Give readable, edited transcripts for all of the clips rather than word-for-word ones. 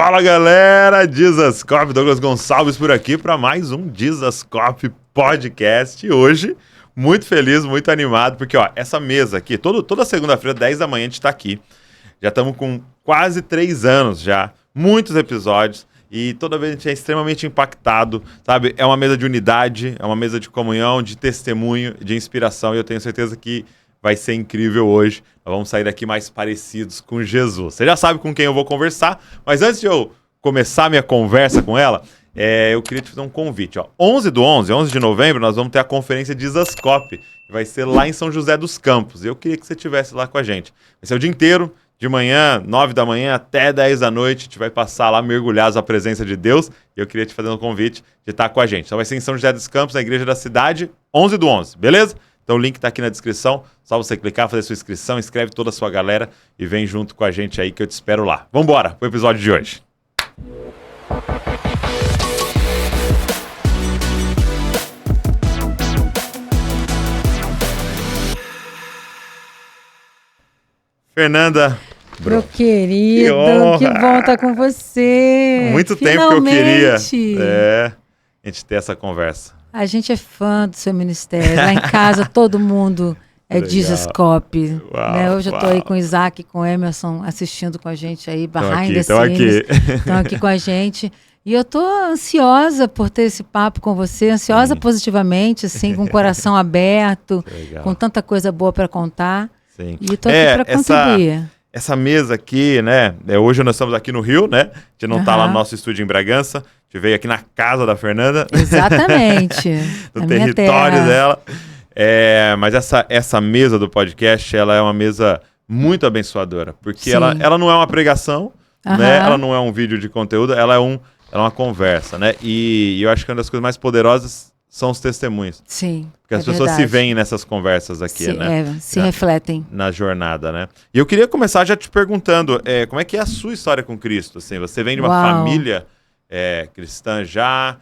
Fala galera, Dizascope, Douglas Gonçalves por aqui para mais um Dizascope Podcast. E hoje, muito feliz, muito animado, porque ó, essa mesa aqui, toda segunda-feira, 10 da manhã, a gente está aqui. Já estamos com quase 3 anos já, muitos episódios, e toda vez a gente é extremamente impactado, sabe? É uma mesa de unidade, é uma mesa de comunhão, de testemunho, de inspiração, e eu tenho certeza que vai ser incrível hoje. Nós vamos sair daqui mais parecidos com Jesus. Você já sabe com quem eu vou conversar, mas antes de eu começar minha conversa com ela, eu queria te fazer um convite. Ó. 11 de novembro, nós vamos ter a conferência Dizascope, que vai ser lá em São José dos Campos. Eu queria que você estivesse lá com a gente. Vai ser o dia inteiro, de manhã, 9 da manhã até 10 da noite. A gente vai passar lá mergulhados à presença de Deus. E eu queria te fazer um convite de estar com a gente. Então vai ser em São José dos Campos, na Igreja da Cidade, 11/11, beleza? Então o link está aqui na descrição, só você clicar, fazer sua inscrição, inscreve toda a sua galera e vem junto com a gente aí que eu te espero lá. Vambora pro episódio de hoje. Fernanda, meu querido, que bom estar com você. Muito Finalmente. tempo que eu queria a gente ter essa conversa. A gente é fã do seu ministério. Lá em casa todo mundo é Dizascope. Né? Hoje eu estou aí com o Isaac e com o Emerson assistindo com a gente aí, behind the scenes. Estão aqui com a gente. E eu estou ansiosa por ter esse papo com você, ansiosa positivamente, assim, com o coração aberto, com tanta coisa boa para contar. Sim. E estou aqui para contribuir. Essa mesa aqui, né? Hoje nós estamos aqui no Rio, né? A gente não está lá no nosso estúdio em Bragança. A gente veio aqui na casa da Fernanda. Exatamente. No território dela. Mas essa mesa do podcast, ela é uma mesa muito abençoadora. Porque ela não é uma pregação, né? Ela não é um vídeo de conteúdo, ela é uma conversa, né? E eu acho que uma das coisas mais poderosas são os testemunhos. Sim. Porque as pessoas se veem nessas conversas aqui, né? Se refletem. Na jornada, né? E eu queria começar já te perguntando, como é que é a sua história com Cristo? Assim, você vem de uma família cristã já?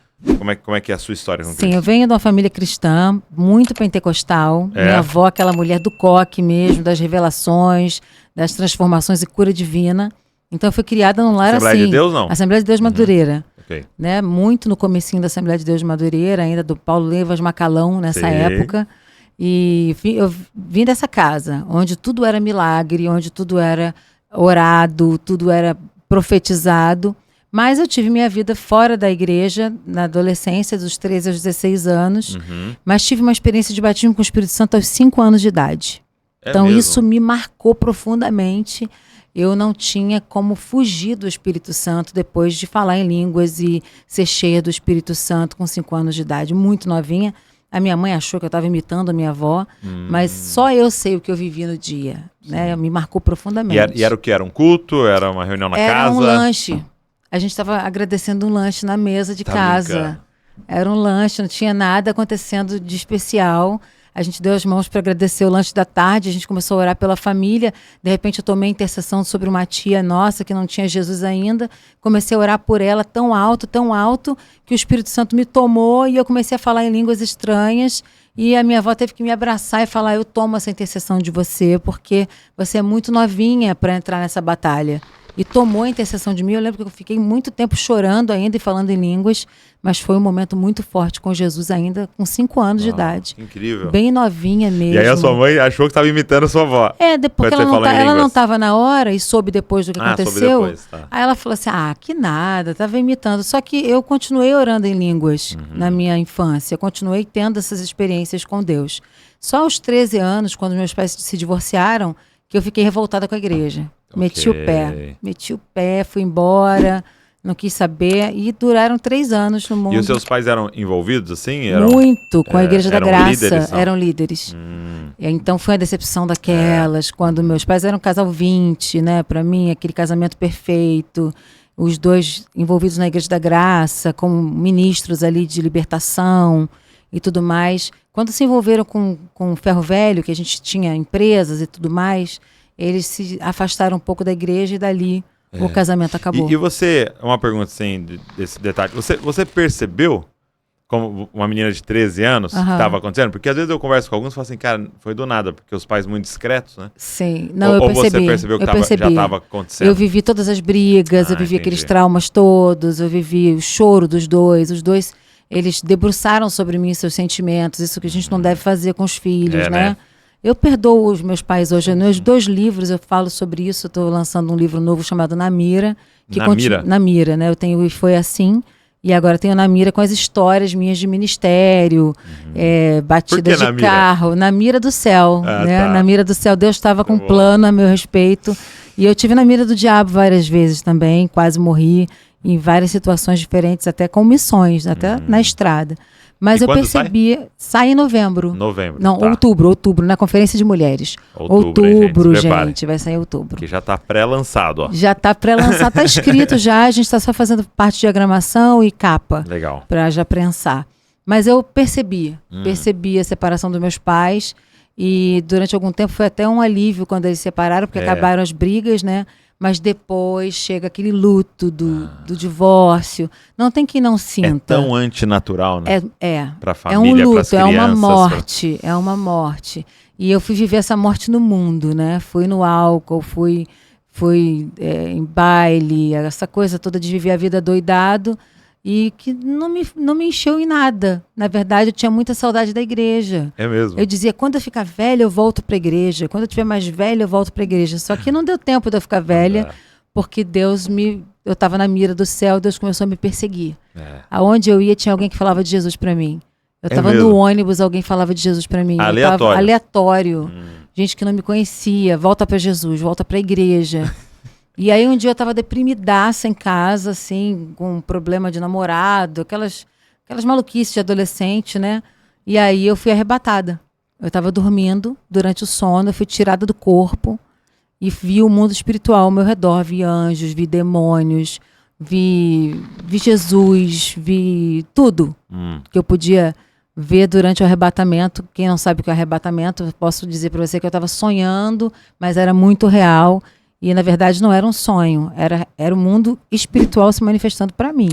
Como é que é a sua história com Cristo? Sim, eu venho de uma família cristã, muito pentecostal. Minha avó, aquela mulher do coque mesmo, das revelações, das transformações e cura divina. Então eu fui criada num lar Assembleia assim. de Deus, não? Assembleia de Deus Madureira. Okay. Né? Muito no comecinho da Assembleia de Deus de Madureira, ainda do Paulo Levas Macalão, nessa época. E eu vim dessa casa, onde tudo era milagre, onde tudo era orado, tudo era profetizado. Mas eu tive minha vida fora da igreja, na adolescência, dos 13 aos 16 anos. Mas tive uma experiência de batismo com o Espírito Santo aos 5 anos de idade. Então mesmo? Isso me marcou profundamente. Eu não tinha como fugir do Espírito Santo depois de falar em línguas e ser cheia do Espírito Santo com 5 anos de idade, muito novinha. A minha mãe achou que eu estava imitando a minha avó, mas só eu sei o que eu vivi no dia. Né? Me marcou profundamente. E era o que? Era um culto? Era uma reunião na casa? Era um lanche. A gente estava agradecendo um lanche na mesa de casa. Brincando. Era um lanche, não tinha nada acontecendo de especial. A gente deu as mãos para agradecer o lanche da tarde, a gente começou a orar pela família. De repente eu tomei intercessão sobre uma tia nossa que não tinha Jesus ainda. Comecei a orar por ela tão alto, que o Espírito Santo me tomou e eu comecei a falar em línguas estranhas. E a minha avó teve que me abraçar e falar, eu tomo essa intercessão de você, porque você é muito novinha para entrar nessa batalha. E tomou a intercessão de mim. Eu lembro que eu fiquei muito tempo chorando ainda e falando em línguas, mas foi um momento muito forte com Jesus ainda com 5 anos de idade. Incrível. Bem novinha mesmo. E aí a sua mãe achou que estava imitando a sua avó. Porque ela não estava na hora e soube depois do que aconteceu. Soube depois, Aí ela falou assim, que nada, estava imitando. Só que eu continuei orando em línguas na minha infância. Continuei tendo essas experiências com Deus. Só aos 13 anos, quando meus pais se divorciaram, que eu fiquei revoltada com a igreja. Meti o pé, fui embora, não quis saber, e duraram 3 anos no mundo. E os seus pais eram envolvidos, assim? Muito, com a Igreja da Graça, eram líderes. Então foi a decepção daquelas, quando meus pais eram um casal 20, né, para mim, aquele casamento perfeito, os dois envolvidos na Igreja da Graça, como ministros ali de libertação e tudo mais. Quando se envolveram com o ferro velho, que a gente tinha empresas e tudo mais, eles se afastaram um pouco da igreja e dali o casamento acabou. E você, uma pergunta assim, desse detalhe, você percebeu como uma menina de 13 anos que estava acontecendo? Porque às vezes eu converso com alguns e falo assim, cara, foi do nada, porque os pais muito discretos, né? Sim, não, ou você percebeu que já estava acontecendo? Eu vivi todas as brigas, eu vivi aqueles traumas todos, eu vivi o choro dos dois. Os dois, eles debruçaram sobre mim seus sentimentos, isso que a gente não deve fazer com os filhos, né? Eu perdoo os meus pais hoje. Nos 2 livros eu falo sobre isso. Eu estou lançando um livro novo chamado Na Mira. Na Mira, né? Eu tenho E Foi Assim. E agora tenho Na Mira com as histórias minhas de ministério, batida de carro. Na mira do céu, né? Tá. Na mira do céu, Deus estava com um plano a meu respeito. E eu tive na mira do diabo várias vezes também, quase morri em várias situações diferentes, até com missões, até na estrada. Mas eu percebi, sai em novembro. Não, tá. outubro, na Conferência de Mulheres. Outubro, gente, vai sair em outubro. Que já tá pré-lançado, ó. Já tá pré-lançado, tá escrito já, a gente tá só fazendo parte de diagramação e capa. Legal. Pra já prensar. Mas eu percebi a separação dos meus pais e durante algum tempo foi até um alívio quando eles se separaram, porque acabaram as brigas, né? Mas depois chega aquele luto do divórcio. Não tem quem não sinta. É tão antinatural, né? Pra família, é um luto, é uma morte. E eu fui viver essa morte no mundo, né? Fui no álcool, fui em baile, essa coisa toda de viver a vida doidado. E que não me encheu em nada. Na verdade, eu tinha muita saudade da igreja. É mesmo? Eu dizia, quando eu ficar velha, eu volto para a igreja. Quando eu tiver mais velha, eu volto para a igreja. Só que não deu tempo de eu ficar velha, porque eu estava na mira do céu, Deus começou a me perseguir. Aonde eu ia, tinha alguém que falava de Jesus para mim. Eu estava no ônibus, alguém falava de Jesus para mim. Aleatório. Gente que não me conhecia. Volta para Jesus, volta para a igreja. E aí um dia eu estava deprimidaça em casa, assim, com um problema de namorado, aquelas maluquices de adolescente, né? E aí eu fui arrebatada. Eu estava dormindo, durante o sono, eu fui tirada do corpo e vi o mundo espiritual ao meu redor. Vi anjos, vi demônios, vi Jesus, vi tudo que eu podia ver durante o arrebatamento. Quem não sabe o que é arrebatamento, eu posso dizer para você que eu estava sonhando, mas era muito real. E, na verdade, não era um sonho, era o mundo espiritual se manifestando para mim.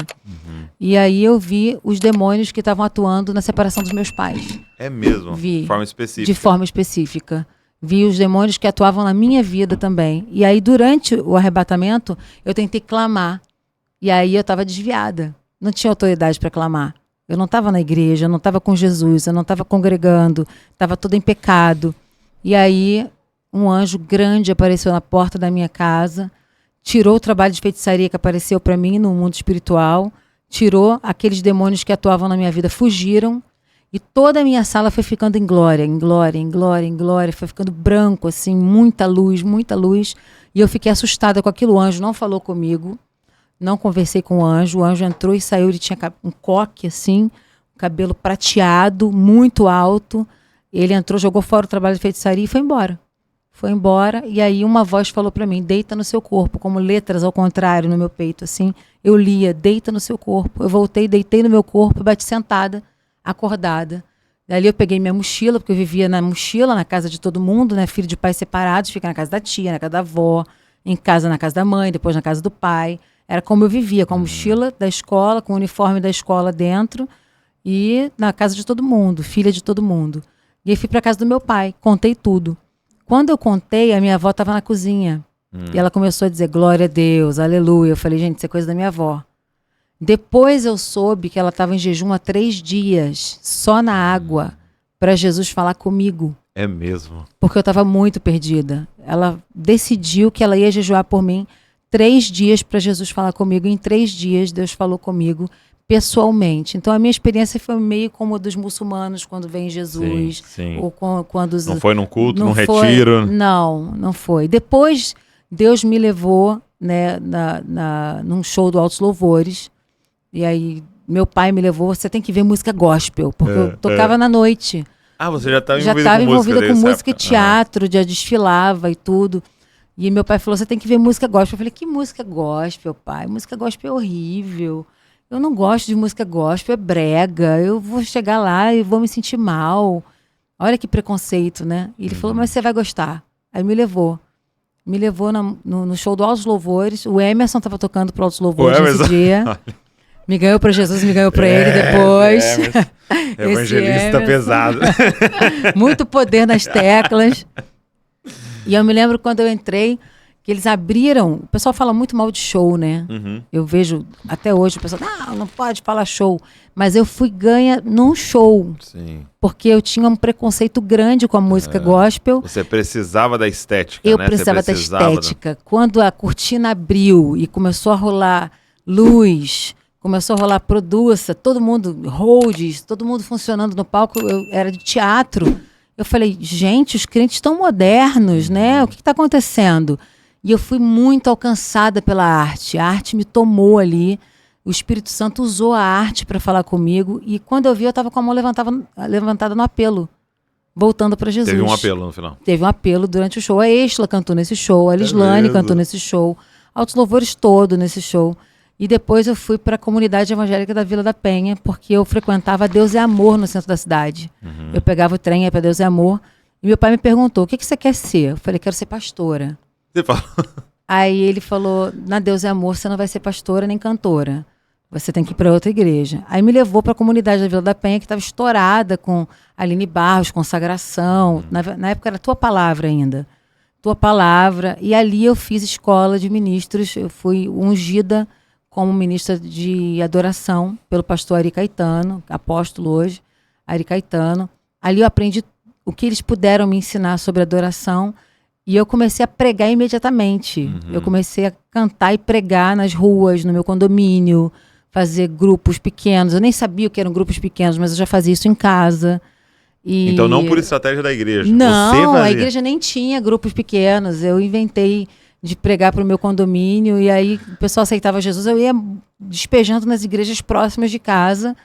E aí eu vi os demônios que estavam atuando na separação dos meus pais. É mesmo? Vi. De forma específica? De forma específica. Vi os demônios que atuavam na minha vida também. E aí, durante o arrebatamento, eu tentei clamar. E aí eu estava desviada. Não tinha autoridade para clamar. Eu não estava na igreja, eu não estava com Jesus, eu não estava congregando, estava toda em pecado. E aí um anjo grande apareceu na porta da minha casa, tirou o trabalho de feitiçaria que apareceu para mim no mundo espiritual, tirou aqueles demônios que atuavam na minha vida, fugiram, e toda a minha sala foi ficando em glória, em glória, em glória, em glória, foi ficando branco, assim, muita luz, e eu fiquei assustada com aquilo. O anjo não falou comigo, não conversei com o anjo entrou e saiu, ele tinha um coque, assim, cabelo prateado, muito alto, ele entrou, jogou fora o trabalho de feitiçaria e foi embora. Foi embora, e aí uma voz falou para mim, deita no seu corpo, como letras ao contrário no meu peito, assim. Eu lia, deita no seu corpo. Eu voltei, deitei no meu corpo, bati sentada, acordada. Dali eu peguei minha mochila, porque eu vivia na mochila, na casa de todo mundo, né? Filho de pais separados, fica na casa da tia, na casa da avó, em casa na casa da mãe, depois na casa do pai. Era como eu vivia, com a mochila da escola, com o uniforme da escola dentro, e na casa de todo mundo, filha de todo mundo. E aí fui para casa do meu pai, contei tudo. Quando eu contei, a minha avó estava na cozinha. E ela começou a dizer, glória a Deus, aleluia. Eu falei, gente, isso é coisa da minha avó. Depois eu soube que ela estava em jejum há 3 dias, só na água, para Jesus falar comigo. É mesmo? Porque eu estava muito perdida. Ela decidiu que ela ia jejuar por mim 3 dias para Jesus falar comigo. Em 3 dias, Deus falou comigo pessoalmente. Então a minha experiência foi meio como a dos muçulmanos quando vem Jesus. Sim. Ou quando não foi num culto, num retiro? Não foi. Depois Deus me levou, né, num show do Altos Louvores. E aí meu pai me levou, você tem que ver música gospel, porque eu tocava na noite. Ah, você já estava envolvida com música e teatro, já desfilava e tudo. E meu pai falou, você tem que ver música gospel. Eu falei, que música gospel, pai? Música gospel é horrível. Eu não gosto de música gospel, é brega. Eu vou chegar lá e vou me sentir mal. Olha que preconceito, né? E ele falou, mas você vai gostar. Aí me levou. Me levou no show do Altos Louvores. O Emerson estava tocando pro Altos Louvores nesse dia. Me ganhou para Jesus, me ganhou para ele depois. Evangelista pesado. Muito poder nas teclas. E eu me lembro quando eu entrei, que eles abriram... O pessoal fala muito mal de show, né? Uhum. Eu vejo até hoje o pessoal... Não pode falar show. Mas eu fui ganha num show. Sim. Porque eu tinha um preconceito grande com a música gospel. Você precisava da estética, Eu né? precisava da estética. Quando a cortina abriu e começou a rolar luz, começou a rolar produça, todo mundo, holds, todo mundo funcionando no palco, era de teatro. Eu falei, gente, os crentes estão modernos, né? O que está acontecendo? E eu fui muito alcançada pela arte. A arte me tomou ali. O Espírito Santo usou a arte para falar comigo. E quando eu vi, eu estava com a mão levantada no apelo, voltando para Jesus. Teve um apelo no final. Teve um apelo durante o show. A Estela cantou nesse show, a Lislane cantou nesse show, Altos Louvores todo nesse show. E depois eu fui para a comunidade evangélica da Vila da Penha, porque eu frequentava Deus é Amor no centro da cidade. Uhum. Eu pegava o trem, ia para Deus é Amor. E meu pai me perguntou, o que você quer ser? Eu falei, quero ser pastora. Você falou... Aí ele falou, na Deus é Amor você não vai ser pastora nem cantora. Você tem que ir para outra igreja. Aí me levou para a comunidade da Vila da Penha, que estava estourada com Aline Barros, consagração. Na época era Tua Palavra ainda. Tua Palavra. E ali eu fiz escola de ministros. Eu fui ungida como ministra de adoração pelo pastor Ari Caetano, apóstolo hoje, Ari Caetano. Ali eu aprendi o que eles puderam me ensinar sobre adoração. E eu comecei a pregar imediatamente. Uhum. Eu comecei a cantar e pregar nas ruas, no meu condomínio, fazer grupos pequenos. Eu nem sabia o que eram grupos pequenos, mas eu já fazia isso em casa. E... Então não por estratégia da igreja. Não, Você fazia. A igreja nem tinha grupos pequenos. Eu inventei de pregar para o meu condomínio e aí o pessoal aceitava Jesus. Eu ia despejando nas igrejas próximas de casa.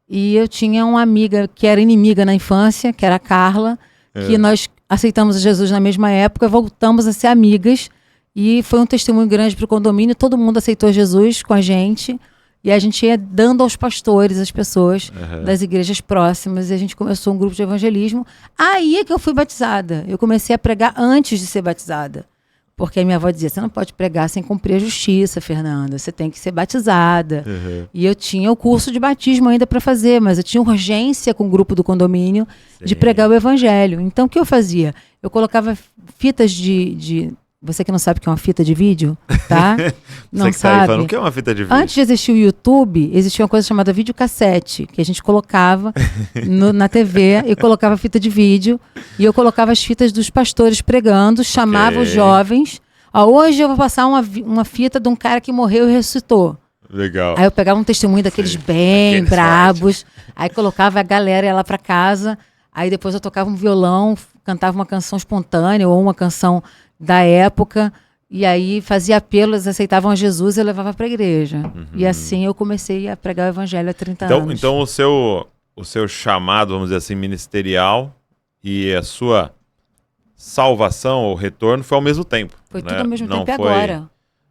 E eu tinha uma amiga que era inimiga na infância, que era a Carla, que nós aceitamos Jesus na mesma época, voltamos a ser amigas e foi um testemunho grande para o condomínio. Todo mundo aceitou Jesus com a gente e a gente ia dando aos pastores, às pessoas das igrejas próximas, e a gente começou um grupo de evangelismo. Aí é que eu fui batizada. Eu comecei a pregar antes de ser batizada, porque a minha avó dizia, você não pode pregar sem cumprir a justiça, Fernanda, você tem que ser batizada. E eu tinha o curso de batismo ainda para fazer, mas eu tinha urgência com o grupo do condomínio de pregar o evangelho. Então o que eu fazia? Eu colocava fitas de... Você que não sabe o que é uma fita de vídeo, tá? Não você que sabe. Tá aí falando, o que é uma fita de vídeo? Antes de existir o YouTube, existia uma coisa chamada videocassete, que a gente colocava na TV e colocava fita de vídeo. E eu colocava as fitas dos pastores pregando, chamava os jovens. Ó, hoje eu vou passar uma fita de um cara que morreu e ressuscitou. Legal. Aí eu pegava um testemunho daqueles bem brabos, aí colocava a galera ia lá pra casa, aí depois eu tocava um violão, cantava uma canção espontânea ou uma canção da época, e aí fazia apelo, eles aceitavam a Jesus e eu levava para a igreja. E assim eu comecei a pregar o evangelho há 30 anos. Então o seu chamado, vamos dizer assim, ministerial e a sua salvação ou retorno foi ao mesmo tempo. Foi né? tudo ao mesmo tempo e foi, agora.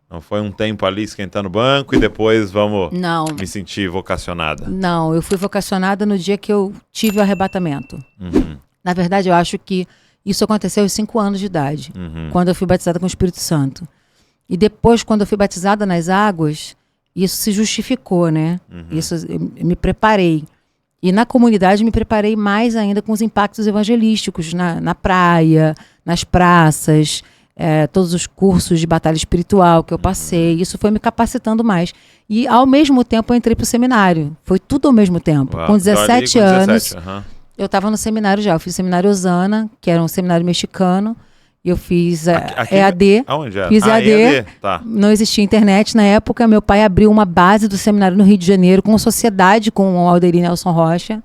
Não foi um tempo ali esquentando o banco e depois vamos Não. me sentir vocacionada. Não, eu fui vocacionada no dia que eu tive o arrebatamento. Na verdade, eu acho que isso aconteceu aos 5 anos de idade, quando eu fui batizada com o Espírito Santo. E depois, quando eu fui batizada nas águas, isso se justificou, né? Isso, eu me preparei. E na comunidade me preparei mais ainda com os impactos evangelísticos, na praia, nas praças, todos os cursos de batalha espiritual que eu passei. Isso foi me capacitando mais. E ao mesmo tempo eu entrei para o seminário. Foi tudo ao mesmo tempo. Uau. Com 17 então, anos... Eu estava no seminário já, eu fiz o seminário Osana, que era um seminário mexicano, e eu fiz EAD, aonde é? fiz EAD, EAD. Tá. Não existia internet na época, meu pai abriu uma base do seminário no Rio de Janeiro, com sociedade com o Alderir Nelson Rocha,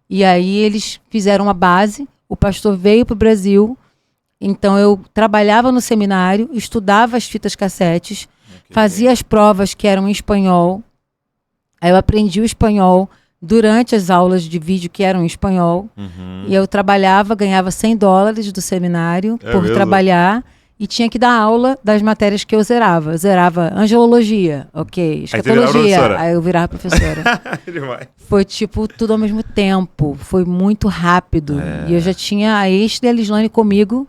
e aí eles fizeram uma base, o pastor veio para o Brasil, então eu trabalhava no seminário, estudava as fitas cassetes, fazia as provas que eram em espanhol, aí eu aprendi o espanhol, durante as aulas de vídeo que eram em espanhol, e eu trabalhava, ganhava $100 do seminário por mesmo? trabalhar, e tinha que dar aula das matérias que eu zerava. Eu zerava angelologia, ok, escatologia, aí eu virava professora. Foi tipo tudo ao mesmo tempo, foi muito rápido. E eu já tinha a Estela e a Lislane comigo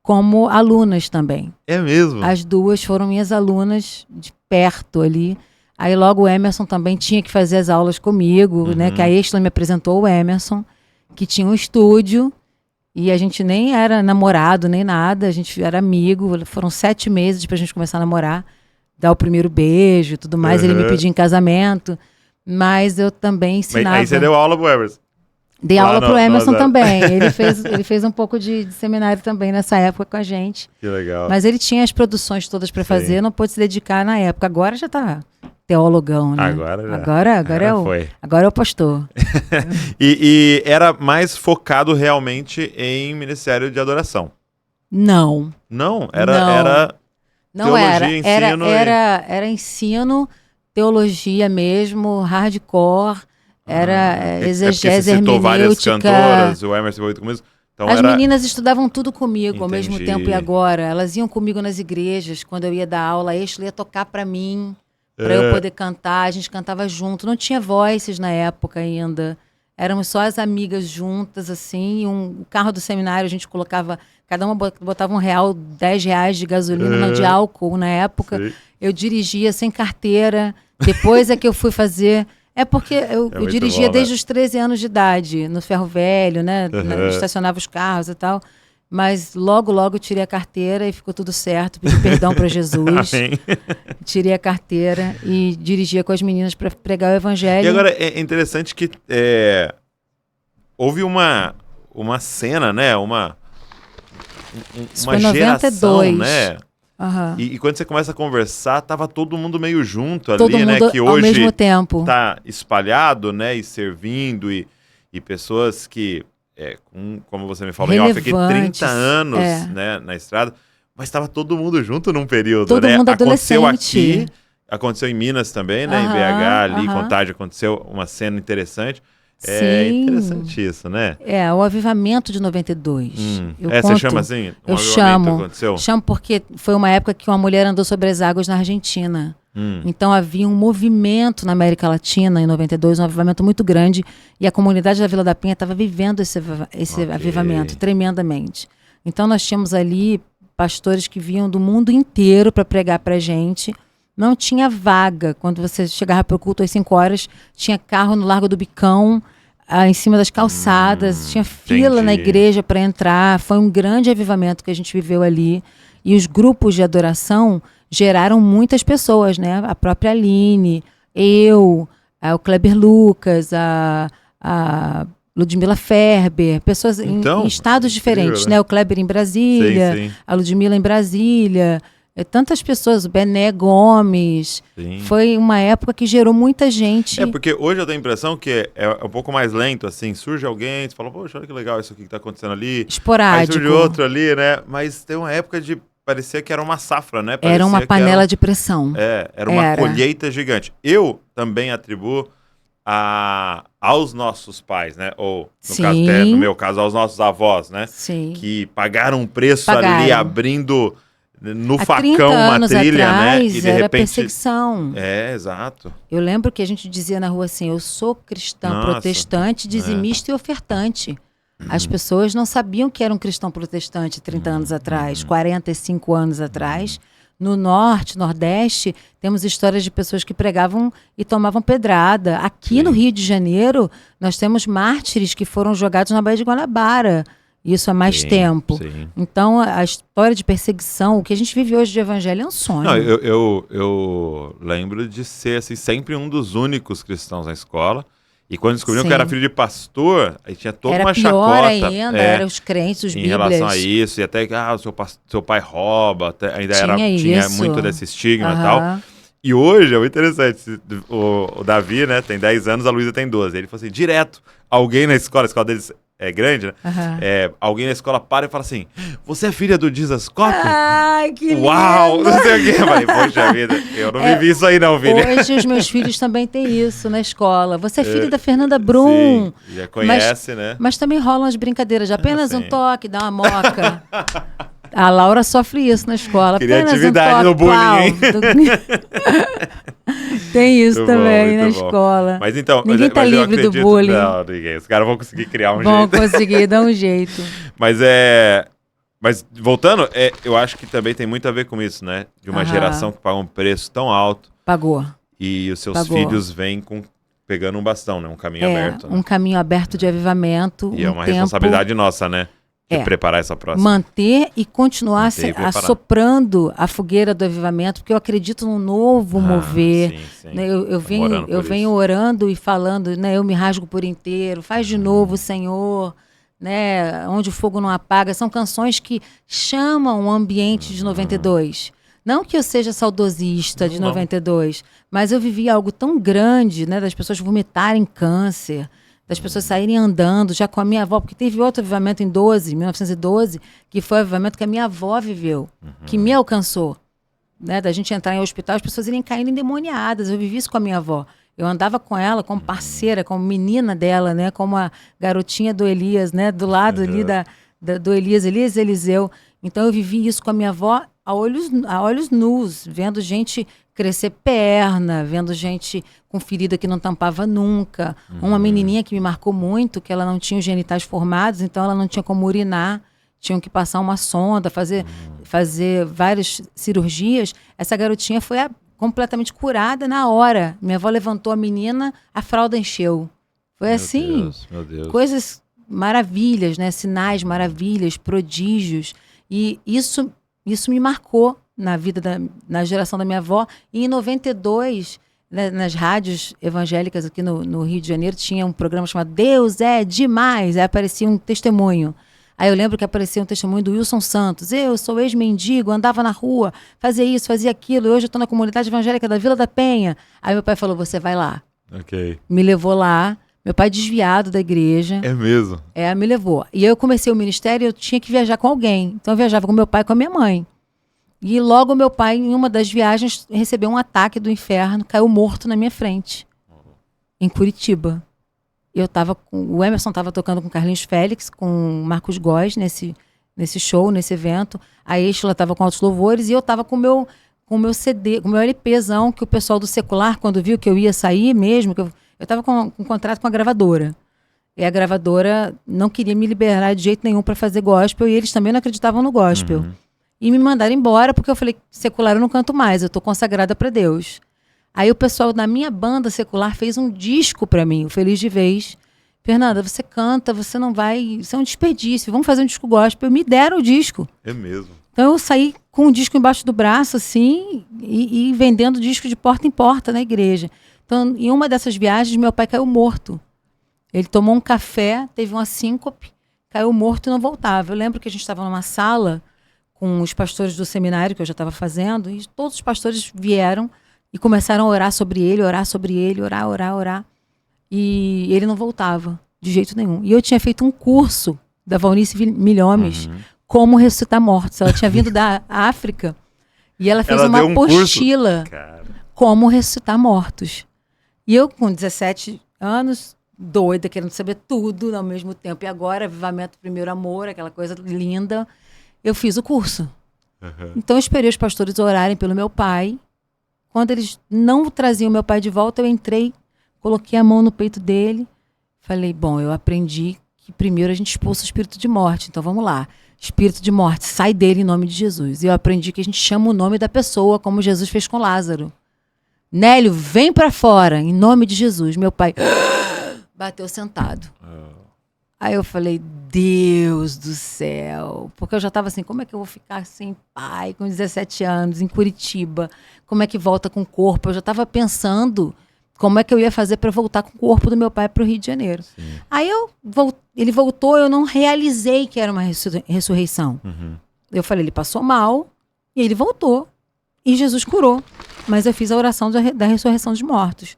como alunas também. É mesmo? As duas foram minhas alunas de perto ali. Aí logo o Emerson também tinha que fazer as aulas comigo, né? Que a Estela me apresentou o Emerson, que tinha um estúdio, e a gente nem era namorado, nem nada, a gente era amigo. Foram 7 meses pra gente começar a namorar, dar o primeiro beijo e tudo mais. Ele me pediu em casamento, mas eu também ensinava. Aí você deu aula pro Emerson? Dei aula pro Emerson também. Ele fez um pouco de seminário também nessa época com a gente. Que legal. Mas ele tinha as produções todas para fazer, não pôde se dedicar na época. Agora já tá teologão, né? Agora é o pastor. E era mais focado realmente em ministério de adoração? Não. Não? Era teologia, ensino? Era ensino, teologia mesmo, hardcore. Era exegese, hermenêutica. Você citou várias cantoras, o Emerson foi comigo. Então as meninas estudavam tudo comigo. Entendi. Ao mesmo tempo e agora. Elas iam comigo nas igrejas, quando eu ia dar aula, a Estela ia tocar para mim, para eu poder cantar. A gente cantava junto. Não tinha voices na época ainda. Éramos só as amigas juntas, assim. O carro do seminário a gente colocava, cada uma botava R$1, R$10 de gasolina, de álcool na época. Sim. Eu dirigia sem carteira. Depois é que eu fui fazer... É porque eu dirigia bom, desde os 13 anos de idade, no ferro velho, né? Estacionava os carros e tal. Mas logo eu tirei a carteira e ficou tudo certo. Pedi perdão para Jesus. Amém. Tirei a carteira e dirigia com as meninas para pregar o evangelho. E agora é interessante que houve uma cena, né? Uma geração, 92. Né? E quando você começa a conversar, tava todo mundo meio junto ali, todo mundo, né? Que hoje ao mesmo tempo tá espalhado, né? E servindo, e pessoas que, como você me falou em off aqui, 30 anos né, na estrada, mas tava todo mundo junto num período, todo né? Mundo aconteceu adolescente. Aqui, aconteceu em Minas também, né? Em BH, ali, em Contagem, aconteceu uma cena interessante. É interessante isso, né? O avivamento de 92. Você chama assim? Eu chamo porque foi uma época que uma mulher andou sobre as águas na Argentina. Então havia um movimento na América Latina em 92, um avivamento muito grande, e a comunidade da Vila da Penha estava vivendo esse avivamento tremendamente. Então nós tínhamos ali pastores que vinham do mundo inteiro para pregar para a gente. Não tinha vaga. Quando você chegava para o culto às 5 horas, tinha carro no Largo do Bicão, em cima das calçadas, tinha fila na igreja para entrar. Foi um grande avivamento que a gente viveu ali. E os grupos de adoração geraram muitas pessoas, né? A própria Aline, eu, o Kleber Lucas, a Ludmila Ferber, pessoas em estados diferentes, né? O Kleber em Brasília, a Ludmila em Brasília... tantas pessoas, o Bené Gomes. Sim. Foi uma época que gerou muita gente. Porque hoje eu tenho a impressão que é um pouco mais lento, assim. Surge alguém, você fala, poxa, olha que legal isso aqui que tá acontecendo ali. Esporádico. Aí surge outro ali, né? Mas tem uma época de... Parecia que era uma safra, né? Era uma panela de pressão. Era uma colheita gigante. Eu também atribuo aos nossos pais, né? Ou, no meu caso, aos nossos avós, né? Sim. Que pagaram um preço ali, abrindo... No facão, uma trilha, atrás, né? E de era repente... perseguição. Exato. Eu lembro que a gente dizia na rua assim, eu sou cristã protestante, dizimista e ofertante. As pessoas não sabiam que era um cristão protestante 30 anos atrás, 45 anos atrás. No norte, nordeste, temos histórias de pessoas que pregavam e tomavam pedrada. Aqui no Rio de Janeiro, nós temos mártires que foram jogados na Baía de Guanabara. Isso há mais tempo. Sim. Então, a história de perseguição, o que a gente vive hoje de evangelho é um sonho. Não, eu lembro de ser assim, sempre um dos únicos cristãos na escola. E quando descobriram que eu era filho de pastor, aí tinha toda uma chacota. Era pior ainda, eram os crentes, os bíblias. Em relação a isso, e até que seu pai rouba, tinha muito desse estigma e tal. E hoje é muito interessante, o Davi, né, tem 10 anos, a Luísa tem 12. Ele falou assim, direto, alguém na escola, a escola deles é grande, né? Alguém na escola para e fala assim, você é filha do Jesus Cop? Ai, que lindo! Uau! Não sei o quê. Eu falei, poxa vida, eu não vivi isso aí não, filha. Hoje os meus filhos também têm isso na escola. Você é filha da Fernanda Brum. Sim, já conhece, né? Mas também rolam as brincadeiras de apenas um toque, dá uma moca. A Laura sofre isso na escola. Criatividade no bullying, hein? Tem isso também na escola. Mas então, ninguém tá livre do bullying. Não, ninguém. Os caras vão conseguir criar um jeito. Vão conseguir dar um jeito. Mas voltando, eu acho que também tem muito a ver com isso, né? De uma geração que pagou um preço tão alto. Pagou. E os seus Pagou. filhos vêm pegando um bastão, né? Um caminho aberto. Né? Um caminho aberto de avivamento. E é uma responsabilidade nossa, né? De preparar essa próxima. Manter e continuar assoprando a fogueira do avivamento, porque eu acredito num novo mover. Sim. Né? Eu venho orando e falando, né? Eu me rasgo por inteiro, faz de novo, Senhor, né? Onde o fogo não apaga. São canções que chamam o ambiente de 92. Não que eu seja saudosista de 92, mas eu vivi algo tão grande, né? Das pessoas vomitarem câncer, das pessoas saírem andando, já com a minha avó, porque teve outro avivamento em 1912, que foi o avivamento que a minha avó viveu, que me alcançou. Né? Da gente entrar em hospital, as pessoas irem caindo endemoniadas. Eu vivi isso com a minha avó. Eu andava com ela como parceira, como menina dela, né? Como a garotinha do Elias, né? Do lado ali do Elias Eliseu. Então eu vivi isso com a minha avó a olhos nus, vendo gente crescer perna, vendo gente com ferida que não tampava nunca. Uma menininha que me marcou muito, que ela não tinha os genitais formados, então ela não tinha como urinar, tinham que passar uma sonda, fazer várias cirurgias. Essa garotinha foi completamente curada na hora. Minha avó levantou a menina, a fralda encheu. Foi assim, meu Deus. Coisas maravilhas, né? Sinais, maravilhas, prodígios. E isso me marcou na geração da minha avó. E em 92, né, nas rádios evangélicas aqui no Rio de Janeiro, tinha um programa chamado Deus é Demais. Aí aparecia um testemunho. Aí eu lembro que aparecia um testemunho do Wilson Santos. Eu sou ex-mendigo, andava na rua, fazia isso, fazia aquilo. Hoje eu estou na comunidade evangélica da Vila da Penha. Aí meu pai falou, você vai lá. Ok. Me levou lá. Meu pai desviado da igreja. É mesmo? Me levou. E eu comecei o ministério e eu tinha que viajar com alguém. Então eu viajava com meu pai e com a minha mãe. E logo meu pai, em uma das viagens, recebeu um ataque do inferno, caiu morto na minha frente, em Curitiba. O Emerson estava tocando com Carlinhos Félix, com Marcos Góes nesse show, nesse evento. A Estela estava com Altos Louvores e eu estava com o meu CD, com o meu LPzão, que o pessoal do secular, quando viu que eu ia sair mesmo, que eu estava com um contrato com a gravadora. E a gravadora não queria me liberar de jeito nenhum para fazer gospel, e eles também não acreditavam no gospel. E me mandaram embora, porque eu falei, secular eu não canto mais, eu tô consagrada para Deus. Aí o pessoal da minha banda secular fez um disco para mim, o Feliz de Vez. Fernanda, você canta, você não vai... Isso é um desperdício, vamos fazer um disco gospel. Me deram o disco. É mesmo. Então eu saí com o disco embaixo do braço, assim, e vendendo disco de porta em porta na igreja. Então, em uma dessas viagens, meu pai caiu morto. Ele tomou um café, teve uma síncope, caiu morto e não voltava. Eu lembro que a gente estava numa sala com os pastores do seminário que eu já estava fazendo, e todos os pastores vieram e começaram a orar sobre ele, orar. E ele não voltava, de jeito nenhum. E eu tinha feito um curso da Valnice Milhomes, como ressuscitar mortos. Ela tinha vindo da África e ela fez uma apostila, como ressuscitar mortos. E eu, com 17 anos, doida, querendo saber tudo ao mesmo tempo. E agora, Avivamento Primeiro Amor, aquela coisa linda, eu fiz o curso. Então eu esperei os pastores orarem pelo meu pai. Quando eles não traziam meu pai de volta, eu entrei, coloquei a mão no peito dele, falei, bom, eu aprendi que primeiro a gente expulsa o espírito de morte, então vamos lá. Espírito de morte, sai dele em nome de Jesus. E eu aprendi que a gente chama o nome da pessoa, como Jesus fez com Lázaro. Nélio, vem pra fora, em nome de Jesus. Meu pai bateu sentado. Aí eu falei, Deus do céu. Porque eu já estava assim, como é que eu vou ficar sem pai, com 17 anos, em Curitiba? Como é que volta com o corpo? Eu já estava pensando como é que eu ia fazer para voltar com o corpo do meu pai para o Rio de Janeiro. Sim. Aí ele voltou, eu não realizei que era uma ressurreição. Eu falei, ele passou mal e ele voltou. E Jesus curou. Mas eu fiz a oração da ressurreição dos mortos.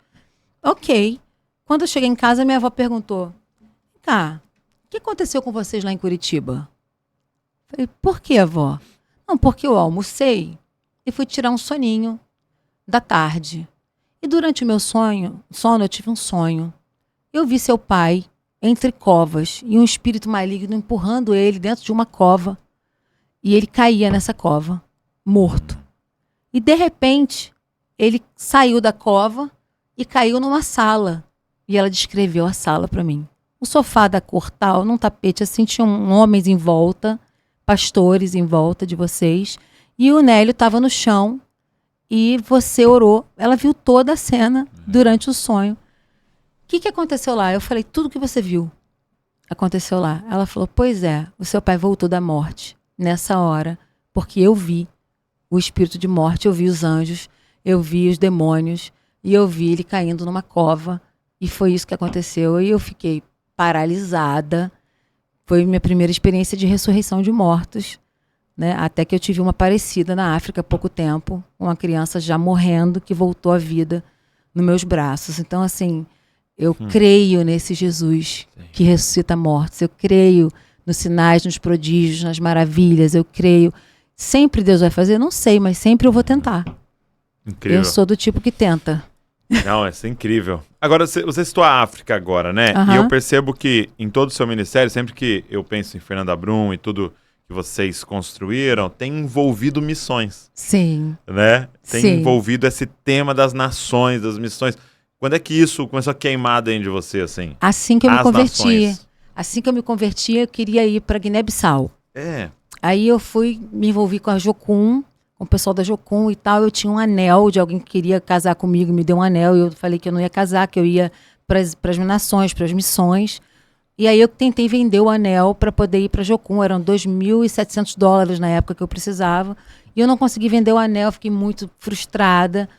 Ok. Quando eu cheguei em casa, minha avó perguntou, tá, o que aconteceu com vocês lá em Curitiba? Falei, por que, avó? Não, porque eu almocei e fui tirar um soninho da tarde. E durante o meu sono, eu tive um sonho. Eu vi seu pai entre covas e um espírito maligno empurrando ele dentro de uma cova. E ele caía nessa cova, morto. E de repente, ele saiu da cova e caiu numa sala. E ela descreveu a sala para mim. Um sofá da cor tal, num tapete assim, tinham homens em volta, pastores em volta de vocês. E o Nélio estava no chão, e você orou. Ela viu toda a cena durante o sonho. O que aconteceu lá? Eu falei, tudo que você viu aconteceu lá. Ela falou, pois é, o seu pai voltou da morte nessa hora, porque eu vi o espírito de morte, eu vi os anjos, eu vi os demônios, e eu vi ele caindo numa cova, e foi isso que aconteceu. E eu fiquei paralisada. Foi minha primeira experiência de ressurreição de mortos, né? Até que eu tive uma parecida na África há pouco tempo, uma criança já morrendo, que voltou à vida nos meus braços. Então, assim, eu creio nesse Jesus que ressuscita mortos. Eu creio nos sinais, nos prodígios, nas maravilhas. Eu creio. Sempre Deus vai fazer? Não sei, mas sempre eu vou tentar. Incrível. Eu sou do tipo que tenta. Não, isso é incrível. Agora, você citou a África agora, né? Aham. E eu percebo que em todo o seu ministério, sempre que eu penso em Fernanda Brum e tudo que vocês construíram, tem envolvido missões, Sim. né? Tem Sim. envolvido esse tema das nações, das missões. Quando é que isso começou a queimar dentro de você, assim? Assim que eu me As converti. nações. Assim que eu me converti, eu queria ir para Guiné-Bissau. É. Aí eu fui, me envolvi com a Jocum, com o pessoal da Jocum e tal. Eu tinha um anel de alguém que queria casar comigo, me deu um anel. E eu falei que eu não ia casar, que eu ia para as nações, para as missões. E aí eu tentei vender o anel para poder ir para a Jocum. Eram $2.700 na época que eu precisava. E eu não consegui vender o anel, fiquei muito frustrada.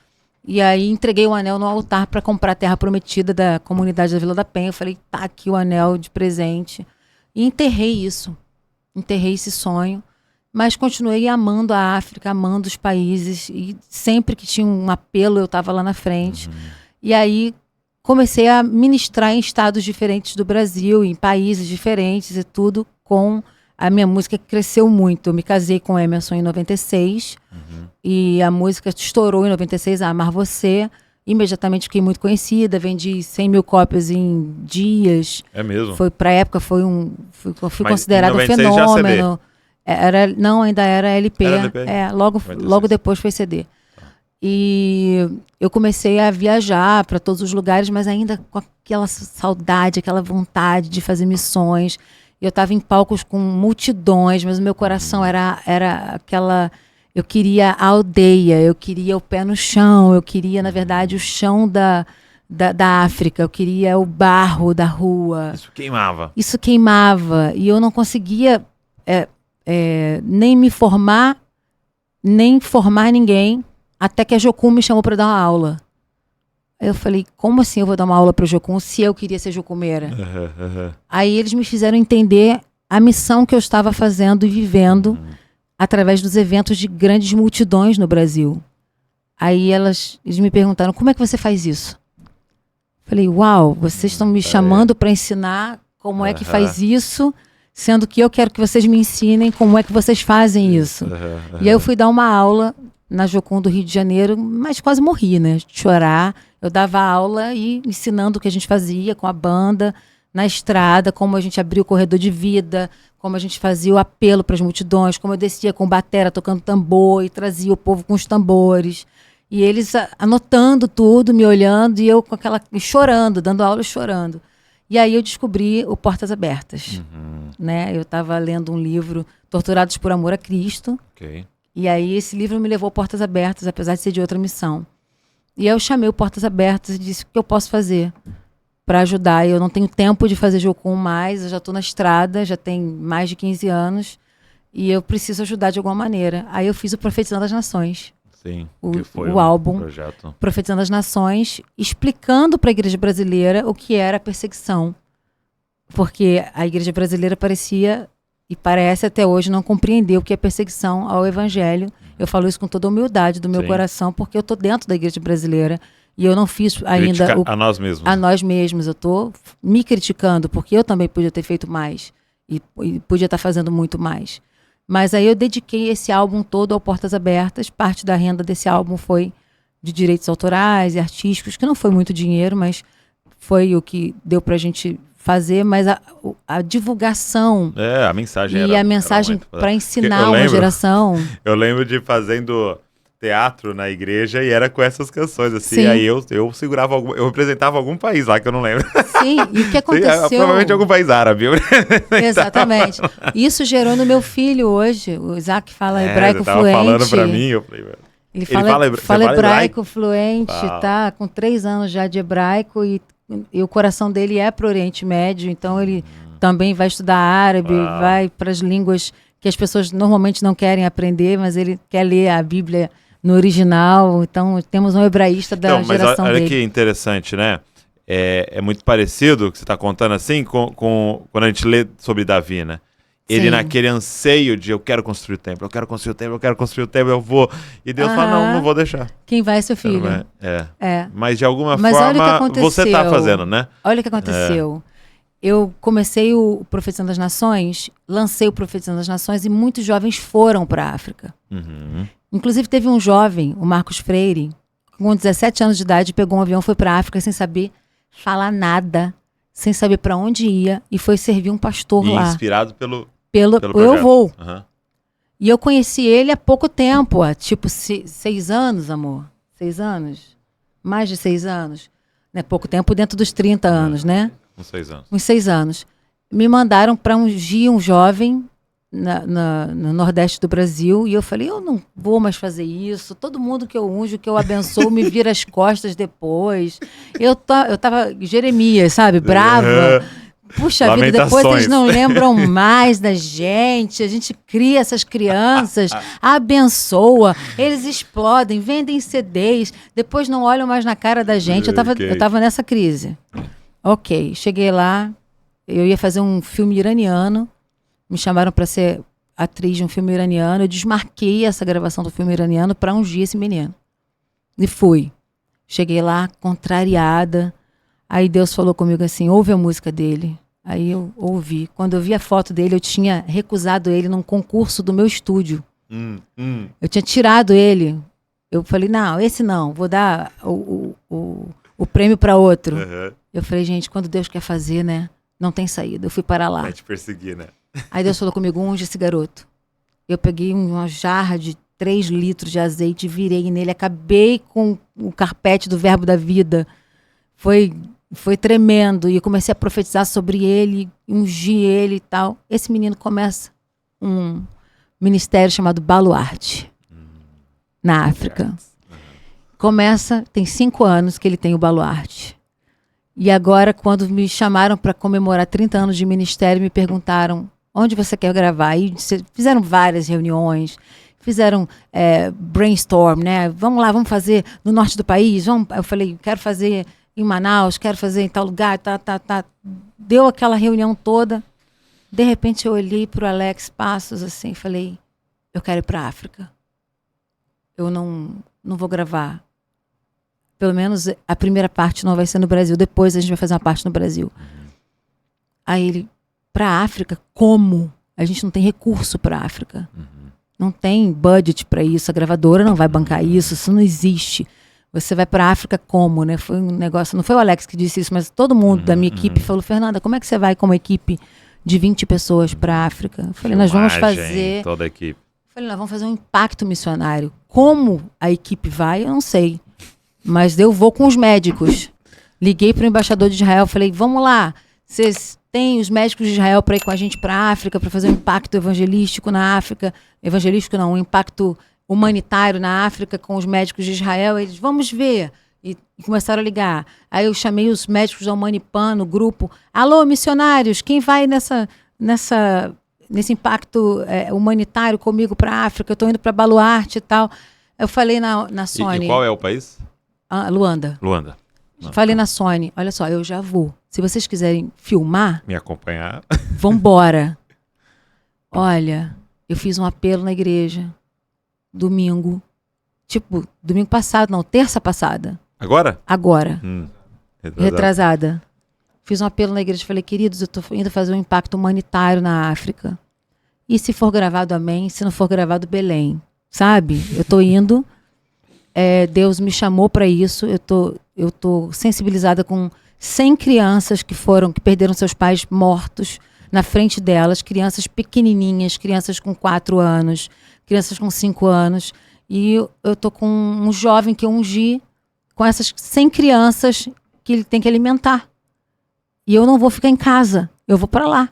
E aí entreguei o anel no altar para comprar a terra prometida da comunidade da Vila da Penha. Eu falei, tá aqui o anel de presente. E enterrei isso. Enterrei esse sonho. Mas continuei amando a África, amando os países. E sempre que tinha um apelo, eu estava lá na frente. E aí comecei a ministrar em estados diferentes do Brasil, em países diferentes e tudo, com a minha música que cresceu muito. Eu me casei com o Emerson em 96. E a música estourou em 96, a Amar Você. Imediatamente fiquei muito conhecida, vendi 100 mil cópias em dias. É mesmo? Foi, pra época, fui Mas considerado em um 96 já fenômeno. Não, ainda era LP. Era LP? Logo 96. depois foi CD. E eu comecei a viajar para todos os lugares, mas ainda com aquela saudade, aquela vontade de fazer missões. Eu estava em palcos com multidões, mas o meu coração era aquela... Eu queria a aldeia, eu queria o pé no chão, eu queria, na verdade, o chão da África, eu queria o barro da rua. Isso queimava. Isso queimava, e eu não conseguia nem me formar, nem formar ninguém, até que a Jocum me chamou para dar uma aula. Eu falei, como assim eu vou dar uma aula para o Jocum se eu queria ser jocumeira? Aí eles me fizeram entender a missão que eu estava fazendo e vivendo através dos eventos de grandes multidões no Brasil. Aí eles me perguntaram, como é que você faz isso? Falei, uau, vocês estão me chamando para ensinar como é que faz isso, sendo que eu quero que vocês me ensinem como é que vocês fazem isso. E aí eu fui dar uma aula na Jocum do Rio de Janeiro, mas quase morri, né? De chorar. Eu dava aula e ensinando o que a gente fazia com a banda, na estrada, como a gente abria o corredor de vida, como a gente fazia o apelo para as multidões, como eu descia com batera tocando tambor e trazia o povo com os tambores. E eles anotando tudo, me olhando, e eu com chorando, dando aula e chorando. E aí eu descobri o Portas Abertas. Né? Eu estava lendo um livro, Torturados por Amor a Cristo. Ok. E aí esse livro me levou a Portas Abertas, apesar de ser de outra missão. E aí eu chamei o Portas Abertas e disse, o que eu posso fazer para ajudar? Eu não tenho tempo de fazer Jocum mais, eu já estou na estrada, já tem mais de 15 anos, e eu preciso ajudar de alguma maneira. Aí eu fiz o Profetizando as Nações. Sim, O- foi o um álbum. projeto. Profetizando as Nações, explicando para a igreja brasileira o que era a perseguição. Porque a igreja brasileira parecia, e parece até hoje, não compreender o que é perseguição ao evangelho. Eu falo isso com toda a humildade do meu Sim. coração, porque eu estou dentro da igreja brasileira e eu não fiz ainda Crítica a nós mesmos. a nós mesmos. Eu estou me criticando, porque eu também podia ter feito mais e podia estar fazendo muito mais. Mas aí eu dediquei esse álbum todo ao Portas Abertas. Parte da renda desse álbum foi de direitos autorais e artísticos, que não foi muito dinheiro, mas foi o que deu pra gente fazer. Mas a divulgação A mensagem e era... a mensagem muito- para Eu ensinar uma lembro. geração. Eu lembro de fazendo teatro na igreja e era com essas canções, assim. Sim. Aí eu segurava eu representava algum país lá que eu não lembro. Sim, e o que Sim, aconteceu? provavelmente algum país árabe. Exatamente. Isso gerou no meu filho hoje. O Isaac fala hebraico você tava fluente. falando pra mim, eu falei, velho. Ele fala hebraico fluente, tá? Com 3 anos já de hebraico e o coração dele é pro Oriente Médio, então ele também vai estudar árabe, vai para as línguas que as pessoas normalmente não querem aprender, mas ele quer ler a Bíblia no original. Então temos um hebraísta da geração olha dele. Que interessante, né? É muito parecido o que você está contando assim com quando a gente lê sobre Davi, né? Ele naquele anseio de eu quero construir o templo, eu quero construir o templo, eu quero construir o templo, eu vou. E Deus fala, não vou deixar. Quem vai é seu filho. Mas de alguma forma você está fazendo, né? Olha o que aconteceu. Eu comecei o Profetizando das Nações, lancei o Profetizando das Nações e muitos jovens foram para a África. Inclusive teve um jovem, o Marcos Freire, com 17 anos de idade, pegou um avião, foi para a África sem saber falar nada, sem saber para onde ia e foi servir um pastor lá. Inspirado pelo Eu Vou. E eu conheci ele há pouco tempo, há tipo 6 anos, amor. 6 anos? Mais de 6 anos. Né? Pouco tempo dentro dos 30 anos, né? Uns 6 anos. Uns 6 anos. Me mandaram para ungir um jovem no Nordeste do Brasil e eu falei, eu não vou mais fazer isso. Todo mundo que eu unjo, que eu abençoo, me vira as costas depois. Eu tava Jeremias, sabe? Brava. Puxa vida, depois eles não lembram mais da gente. A gente cria essas crianças, abençoa, eles explodem, vendem CDs, depois não olham mais na cara da gente. Eu tava nessa crise. Ok, cheguei lá, eu ia fazer um filme iraniano, me chamaram para ser atriz de um filme iraniano, eu desmarquei essa gravação do filme iraniano para ungir esse menino. E fui. Cheguei lá, contrariada. Aí Deus falou comigo assim, ouve a música dele. Aí eu ouvi. Quando eu vi a foto dele, eu tinha recusado ele num concurso do meu estúdio. Eu tinha tirado ele. Eu falei, não, esse não, vou dar o prêmio para outro. Eu falei, gente, quando Deus quer fazer, né, não tem saída. Eu fui para lá. Vai te perseguir, né? Aí Deus falou comigo, unge esse garoto. Eu peguei uma jarra de 3 litros de azeite, virei nele, acabei com o carpete do Verbo da Vida. Foi tremendo. E eu comecei a profetizar sobre ele, ungir ele e tal. Esse menino começa um ministério chamado Baluarte, na África. Tem 5 anos que ele tem o Baluarte. E agora, quando me chamaram para comemorar 30 anos de ministério, me perguntaram, onde você quer gravar? E fizeram várias reuniões, fizeram brainstorm, né? Vamos lá, vamos fazer no norte do país. Eu falei, quero fazer em Manaus, quero fazer em tal lugar, tá. Deu aquela reunião toda. De repente eu olhei para o Alex Passos assim, falei, eu quero ir para a África. Eu não vou gravar. Pelo menos a primeira parte não vai ser no Brasil. Depois a gente vai fazer uma parte no Brasil. Aí ele, para a África, como? A gente não tem recurso para a África. Não tem budget para isso. A gravadora não vai bancar isso não existe. Você vai para a África como, né? Foi um negócio, não foi o Alex que disse isso, mas todo mundo da minha equipe falou, Fernanda, como é que você vai com uma equipe de 20 pessoas para a África? Eu falei, nós vamos fazer... Toda a equipe. Eu falei, nós vamos fazer um impacto missionário. Como a equipe vai, eu não sei. Mas eu vou com os médicos. Liguei para o embaixador de Israel, falei, vamos lá, vocês têm os médicos de Israel para ir com a gente para a África, para fazer um impacto evangelístico na África. Evangelístico não, um impacto humanitário na África com os médicos de Israel. Eles, vamos ver. E começaram a ligar. Aí eu chamei os médicos da Humanipan no grupo. Alô, missionários, quem vai nesse impacto humanitário comigo para a África? Eu estou indo para Baluarte e tal. Eu falei na Sony. E qual é o país? Luanda. Falei na Sony, olha só, eu já vou. Se vocês quiserem filmar... Me acompanhar. Vambora. Olha, eu fiz um apelo na igreja. Domingo. Tipo, domingo passado, não, terça passada. Agora? Agora. Retrasada. Fiz um apelo na igreja, falei, queridos, eu tô indo fazer um impacto humanitário na África. E se for gravado, amém. Se não for gravado, Belém. Sabe? Eu tô indo... Deus me chamou para isso. Eu tô sensibilizada com 100 crianças que perderam seus pais mortos na frente delas, crianças pequenininhas, crianças com 4 anos, crianças com 5 anos. E eu tô com um jovem que eu ungi com essas 100 crianças que ele tem que alimentar. E eu não vou ficar em casa, eu vou para lá.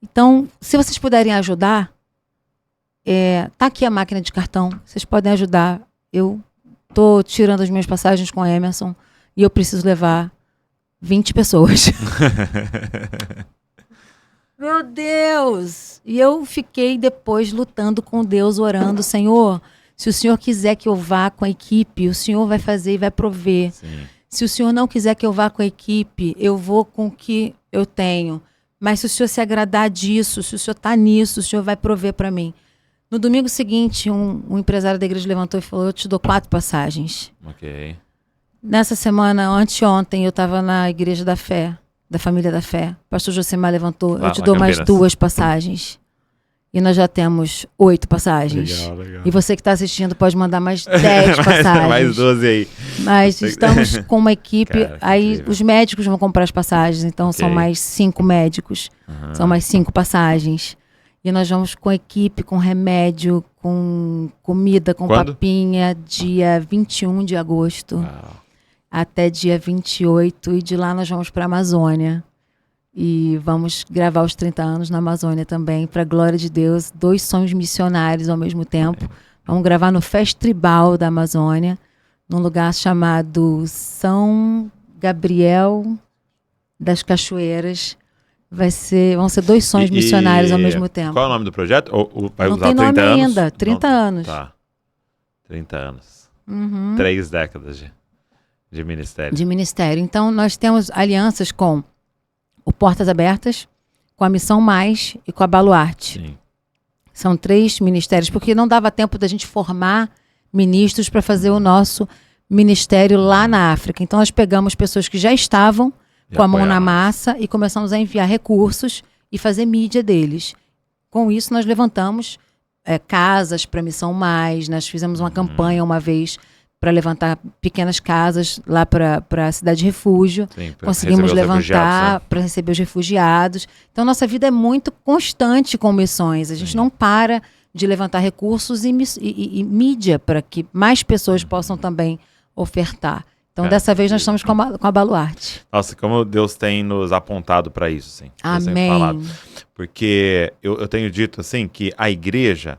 Então, se vocês puderem ajudar, tá aqui a máquina de cartão, vocês podem ajudar. Eu tô tirando as minhas passagens com o Emerson e eu preciso levar 20 pessoas. Meu Deus! E eu fiquei depois lutando com Deus, orando, Senhor, se o Senhor quiser que eu vá com a equipe, o Senhor vai fazer e vai prover. Sim. Se o Senhor não quiser que eu vá com a equipe, eu vou com o que eu tenho. Mas se o Senhor se agradar disso, se o Senhor está nisso, o Senhor vai prover para mim. No domingo seguinte, um empresário da igreja levantou e falou, eu te dou 4 passagens. Ok. Nessa semana, anteontem, eu estava na Igreja da Fé, da Família da Fé. O pastor Josemar levantou, eu te dou mais 2 passagens. E nós já temos 8 passagens. Legal. E você que está assistindo pode mandar mais 10 passagens. Mais 12 aí. Mas estamos com uma equipe, Cara, aí incrível. os médicos vão comprar as passagens, então Ok. são mais 5 médicos, são mais 5 passagens. E nós vamos com equipe, com remédio, com comida, com Quando? papinha, dia 21 de agosto. Uau. Até dia 28, e de lá nós vamos para a Amazônia. E vamos gravar os 30 anos na Amazônia também, para a glória de Deus. 2 sonhos missionários ao mesmo tempo. Vamos gravar no Fest Tribal da Amazônia, num lugar chamado São Gabriel das Cachoeiras. Vão ser 2 sonhos missionários ao mesmo tempo. Qual é o nome do projeto? Ou vai Não usar tem 30 nome anos? ainda, 30 Não, anos. Tá. 30 anos. Uhum. 3 décadas de ministério. De ministério. Então, nós temos alianças com o Portas Abertas, com a Missão Mais e com a Baluarte. Sim. São 3 ministérios, porque não dava tempo da gente formar ministros para fazer o nosso ministério lá na África. Então, nós pegamos pessoas que já estavam E com a mão na apoiar. massa e começamos a enviar recursos e fazer mídia deles. Com isso, nós levantamos casas para a Missão Mais, nós fizemos uma campanha uma vez para levantar pequenas casas lá para a cidade de refúgio. Sim, pra Conseguimos receber os refugiados, levantar né? para receber os refugiados. Então, nossa vida é muito constante com missões. A gente não para de levantar recursos e mídia para que mais pessoas possam também ofertar. Então, dessa vez, nós estamos com a Baluarte. Nossa, como Deus tem nos apontado para isso, sim. Deus tem Amém. falado. Porque eu tenho dito, assim, que a igreja,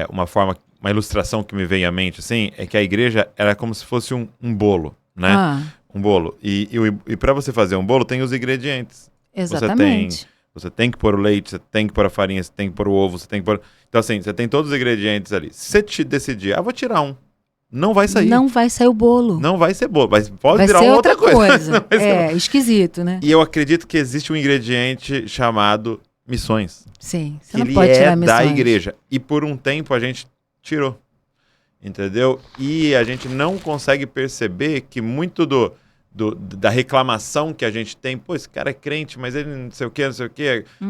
uma ilustração que me vem à mente, assim, é que a igreja era como se fosse um bolo, né? Ah, Um bolo. E para você fazer um bolo, tem os ingredientes. exatamente. Você tem que pôr o leite, você tem que pôr a farinha, você tem que pôr o ovo, você tem que pôr... Então, assim, você tem todos os ingredientes ali. Se você te decidir, vou tirar um, não vai sair. Não vai sair o bolo. Não vai ser bolo, mas pode vai virar ser uma outra coisa. Não vai ser É, esquisito, né? E eu acredito que existe um ingrediente chamado missões. Sim, você Que não ele pode tirar missões. da igreja. E por um tempo a gente tirou. Entendeu? E a gente não consegue perceber que muito da reclamação que a gente tem, pô, esse cara é crente, mas ele não sei o que,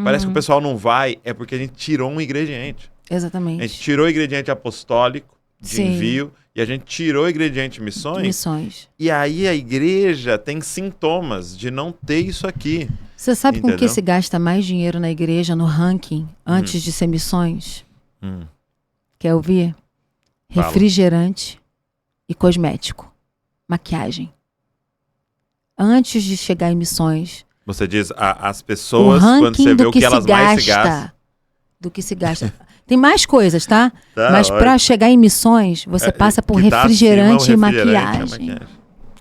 parece que o pessoal não vai, é porque a gente tirou um ingrediente. Exatamente. A gente tirou o ingrediente apostólico de Sim. envio e a gente tirou o ingrediente missões. E aí a igreja tem sintomas de não ter isso aqui. Você sabe com Entendeu? que se gasta mais dinheiro na igreja, no ranking, antes de ser missões? Quer ouvir? Fala. Refrigerante e cosmético. Maquiagem. Antes de chegar em missões, Você diz as o pessoas, quando você ranking vê do o que que elas se mais se gastam. gasta. Do que se gasta. Tem mais coisas, tá? Tá, Mas olha. para chegar em missões, você passa por Que tá refrigerante, acima, o e refrigerante maquiagem.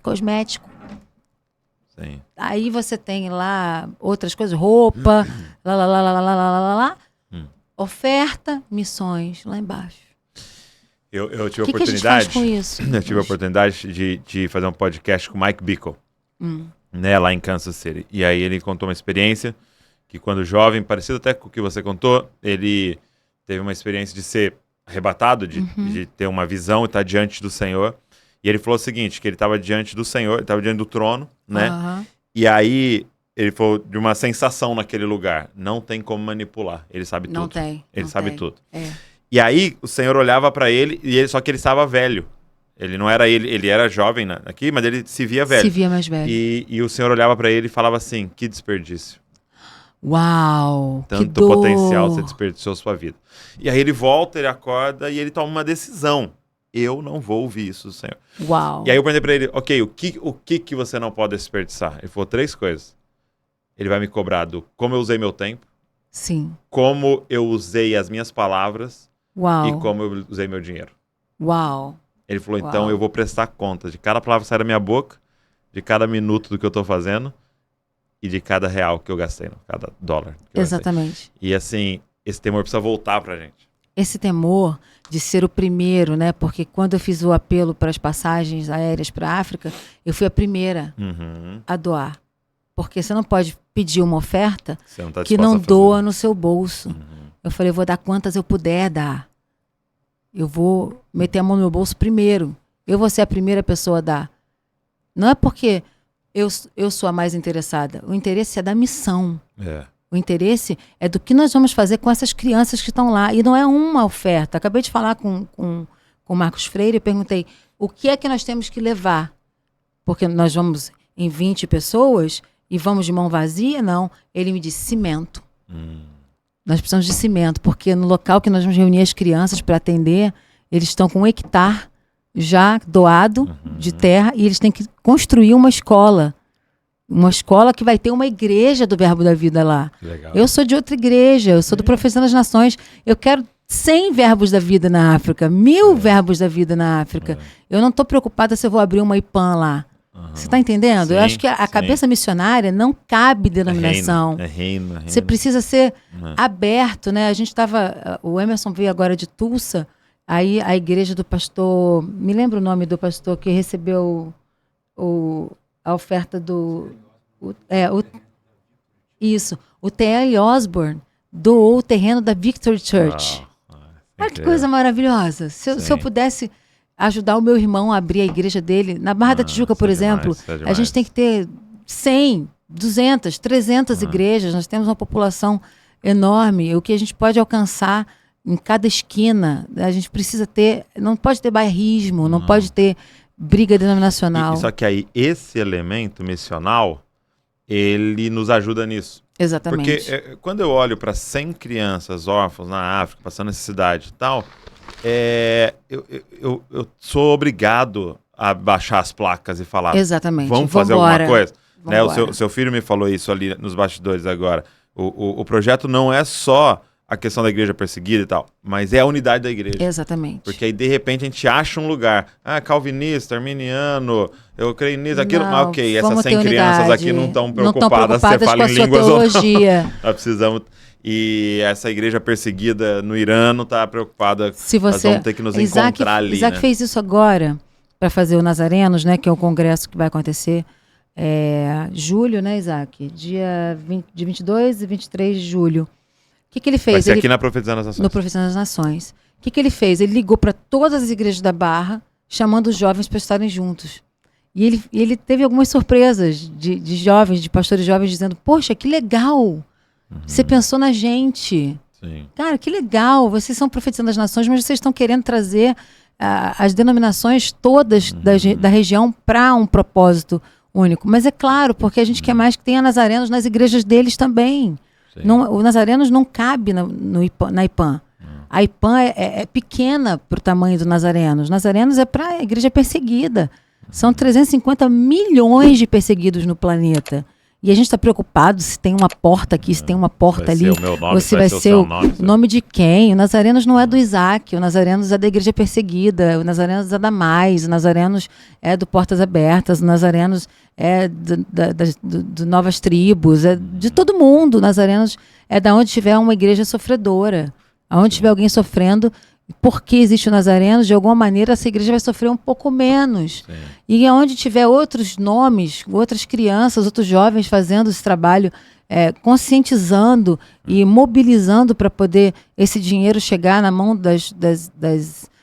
Cosmético. Sim. Aí você tem lá outras coisas, roupa, lá. Oferta, missões, lá embaixo. Eu tive O que a gente faz oportunidade. com isso? Eu tive a oportunidade de fazer um podcast com o Mike Bickle, né, lá em Kansas City. E aí ele contou uma experiência que quando jovem, parecido até com o que você contou, ele teve uma experiência de ser arrebatado, de ter uma visão e estar diante do Senhor. E ele falou o seguinte, que ele estava diante do Senhor, ele estava diante do trono, né? Aham. E aí ele falou de uma sensação naquele lugar. Não tem como manipular, ele sabe tudo. Não tem. Ele não sabe tem. tudo. É. E aí o Senhor olhava para ele, só que ele estava velho. Ele não era ele era jovem aqui, mas ele se via velho. Se via mais velho. E o Senhor olhava para ele e falava assim, que desperdício. Uau! que Tanto dor. potencial você desperdiçou sua vida. E aí ele volta, ele acorda e ele toma uma decisão. Eu não vou ouvir isso do Senhor. Uau! E aí eu perguntei pra ele, ok, o que você não pode desperdiçar? Ele falou 3 coisas. Ele vai me cobrar do como eu usei meu tempo, Sim. como eu usei as minhas palavras Uau. e como eu usei meu dinheiro. Uau. Ele falou, Uau. então eu vou prestar conta de cada palavra que sai da minha boca, de cada minuto do que eu tô fazendo e de cada real que eu gastei, cada dólar que eu Exatamente. gastei. E assim, esse temor precisa voltar pra gente. Esse temor de ser o primeiro, né? Porque quando eu fiz o apelo para as passagens aéreas para a África, eu fui a primeira a doar. Porque você não pode pedir uma oferta Você não tá que disposta não a fazer. doa no seu bolso. Eu falei, eu vou dar quantas eu puder dar. Eu vou meter a mão no meu bolso primeiro. Eu vou ser a primeira pessoa a dar. Não é porque eu sou a mais interessada. O interesse é da missão. É. O interesse é do que nós vamos fazer com essas crianças que estão lá. E não é uma oferta. Acabei de falar com o Marcos Freire e perguntei o que é que nós temos que levar. Porque nós vamos em 20 pessoas e vamos de mão vazia? Não. Ele me disse cimento. Nós precisamos de cimento, porque no local que nós vamos reunir as crianças para atender, eles estão com 1 hectare já doado de terra e eles têm que construir uma escola. Uma escola que vai ter uma igreja do Verbo da Vida lá. Legal. Eu sou de outra igreja, eu sou do Profissão das Nações. Eu quero 100 verbos da vida na África, 1000 verbos da vida na África. Eu não estou preocupada se eu vou abrir uma IPAN lá. Você está entendendo? Sim, eu acho que a cabeça missionária não cabe denominação. É reino. Você precisa ser aberto, né? A gente estava... O Emerson veio agora de Tulsa, aí a igreja do pastor... Me lembra o nome do pastor que recebeu a oferta do... O T.L. Osborne doou o terreno da Victory Church. Olha que coisa maravilhosa. Se eu pudesse ajudar o meu irmão a abrir a igreja dele, na Barra da Tijuca, por exemplo, a gente tem que ter 100, 200, 300 igrejas. Nós temos uma população enorme. O que a gente pode alcançar em cada esquina, a gente precisa ter... Não pode ter bairrismo, não pode ter briga denominacional. Só que aí, esse elemento missional, ele nos ajuda nisso. Exatamente. Porque quando eu olho para 100 crianças órfãs na África, passando necessidade e tal, eu sou obrigado a baixar as placas e falar, exatamente. Vamos fazer alguma coisa? Né? Vambora. O seu filho me falou isso ali nos bastidores agora. O projeto não é só a questão da igreja perseguida e tal, mas é a unidade da igreja. Exatamente. Porque aí, de repente, a gente acha um lugar. calvinista, arminiano, eu creio nisso, aquilo. Não, Mas ok, essas vamos 100 ter crianças unidade. aqui não estão Não preocupadas tão se você fala com a em sua línguas ou não. teologia. Nós precisamos... E essa igreja perseguida no Irã não está preocupada. Se você... Nós vamos ter que nos encontrar ali, Isaac né? fez isso agora para fazer o Nazarenos, né? Que é o congresso que vai acontecer julho, né, Isaac? De 22 e 23 de julho. O que ele fez? Vai ser aqui na Profetizando as Nações. No Profissão das Nações. O que ele fez? Ele ligou para todas as igrejas da Barra, chamando os jovens para estarem juntos. E ele teve algumas surpresas de jovens, de pastores jovens, dizendo, poxa, que legal! Você pensou na gente. Sim. Cara, que legal! Vocês são Profetizando as Nações, mas vocês estão querendo trazer as denominações todas da região para um propósito único. Mas é claro, porque a gente quer mais que tenha nazarenos nas igrejas deles também. Não, o Nazarenos não cabe na IPAN. A IPAN é pequena para o tamanho do Nazarenos. Nazarenos é para a igreja perseguida. São 350 milhões de perseguidos no planeta. E a gente está preocupado se tem uma porta aqui, se tem uma porta ali. Vai ser o meu nome, ou se vai ser o seu nome. nome de quem? O Nazarenos não é do Isaac, o Nazarenos é da igreja perseguida, o Nazarenos é da Mais, o Nazarenos é do Portas Abertas, o Nazarenos é do Novas Tribos, é de todo mundo. O Nazarenos é da onde tiver uma igreja sofredora, aonde tiver alguém sofrendo. Porque existe o Nazarenos, de alguma maneira essa igreja vai sofrer um pouco menos. Sim. E onde tiver outros nomes, outras crianças, outros jovens fazendo esse trabalho, conscientizando e mobilizando para poder esse dinheiro chegar na mão das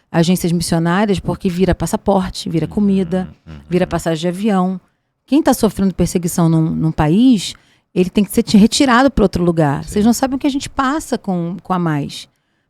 agências missionárias, porque vira passaporte, vira comida, vira passagem de avião. Quem está sofrendo perseguição num país, ele tem que ser retirado para outro lugar. Sim. Vocês não sabem o que a gente passa com a Mais.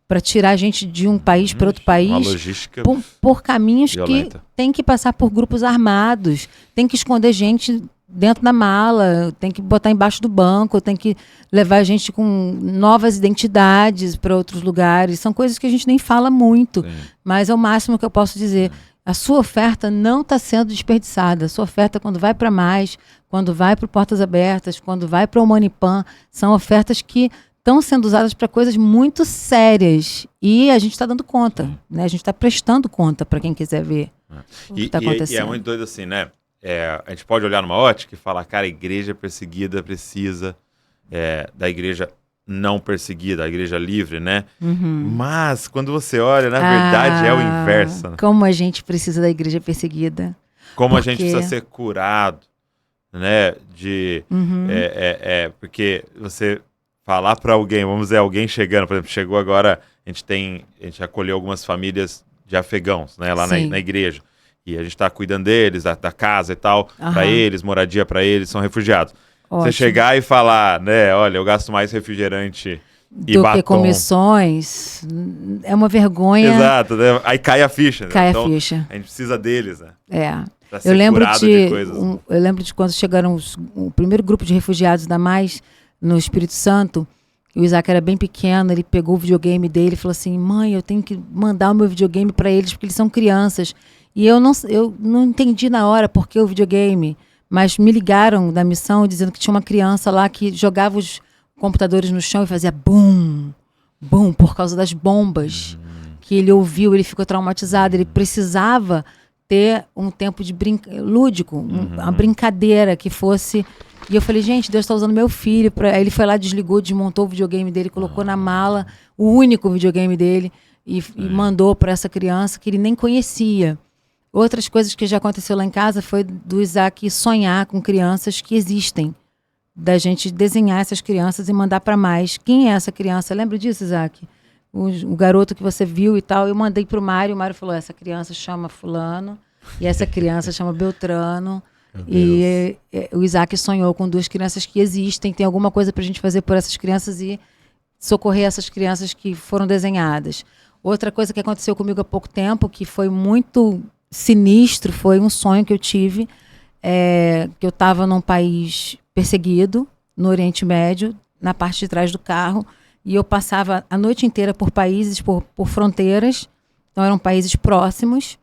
Para tirar a gente de um país para outro país, uma logística por caminhos violenta. Que tem que passar por grupos armados, tem que esconder gente dentro da mala, tem que botar embaixo do banco, tem que levar a gente com novas identidades para outros lugares. São coisas que a gente nem fala muito, Sim. mas é o máximo que eu posso dizer. A sua oferta não está sendo desperdiçada. A sua oferta, quando vai para Mais, quando vai para Portas Abertas, quando vai para o Humanipan, são ofertas que estão sendo usadas para coisas muito sérias. E a gente está dando conta, né? A gente está prestando conta para quem quiser ver o que está acontecendo. E é muito doido assim, né? A gente pode olhar numa ótica e falar, cara, a igreja perseguida precisa da igreja não perseguida, a igreja livre, né? Mas, quando você olha, na verdade, é o inverso. Né? Como a gente precisa da igreja perseguida. Como a gente precisa ser curado, né? Porque você falar para alguém, vamos dizer, alguém chegando, por exemplo, chegou agora, a gente acolheu algumas famílias de afegãos, né? Lá na igreja. E a gente está cuidando deles, da casa e tal, para eles, moradia para eles, são refugiados. Ótimo. Você chegar e falar, né, olha, eu gasto mais refrigerante e batom. Do que com missões, é uma vergonha. Exato, né? Aí cai a ficha. Cai então, a ficha. A gente precisa deles, né? Pra ser curado de coisas. Eu lembro de quando chegaram o primeiro grupo de refugiados, ainda mais no Espírito Santo, e o Isaac era bem pequeno, ele pegou o videogame dele e falou assim, mãe, eu tenho que mandar o meu videogame para eles, porque eles são crianças. E eu não entendi na hora por que o videogame, mas me ligaram da missão dizendo que tinha uma criança lá que jogava os computadores no chão e fazia bum, bum, por causa das bombas que ele ouviu, ele ficou traumatizado, ele precisava ter um tempo de lúdico, uma brincadeira que fosse... E eu falei, gente, Deus está usando meu filho. Aí ele foi lá, desligou, desmontou o videogame dele, colocou na mala o único videogame dele e mandou para essa criança que ele nem conhecia. Outras coisas que já aconteceu lá em casa foi do Isaac sonhar com crianças que existem. Da gente desenhar essas crianças e mandar para mais. Quem é essa criança? Lembra disso, Isaac? O garoto que você viu e tal. Eu mandei para o Mário falou, essa criança chama fulano e essa criança chama Beltrano. E o Isaac sonhou com 2 crianças que existem. Tem alguma coisa para a gente fazer por essas crianças e socorrer essas crianças que foram desenhadas. Outra coisa que aconteceu comigo há pouco tempo, que foi muito... sinistro, foi um sonho que eu tive, que eu estava num país perseguido, no Oriente Médio, na parte de trás do carro, e eu passava a noite inteira por países, por fronteiras, então eram países próximos,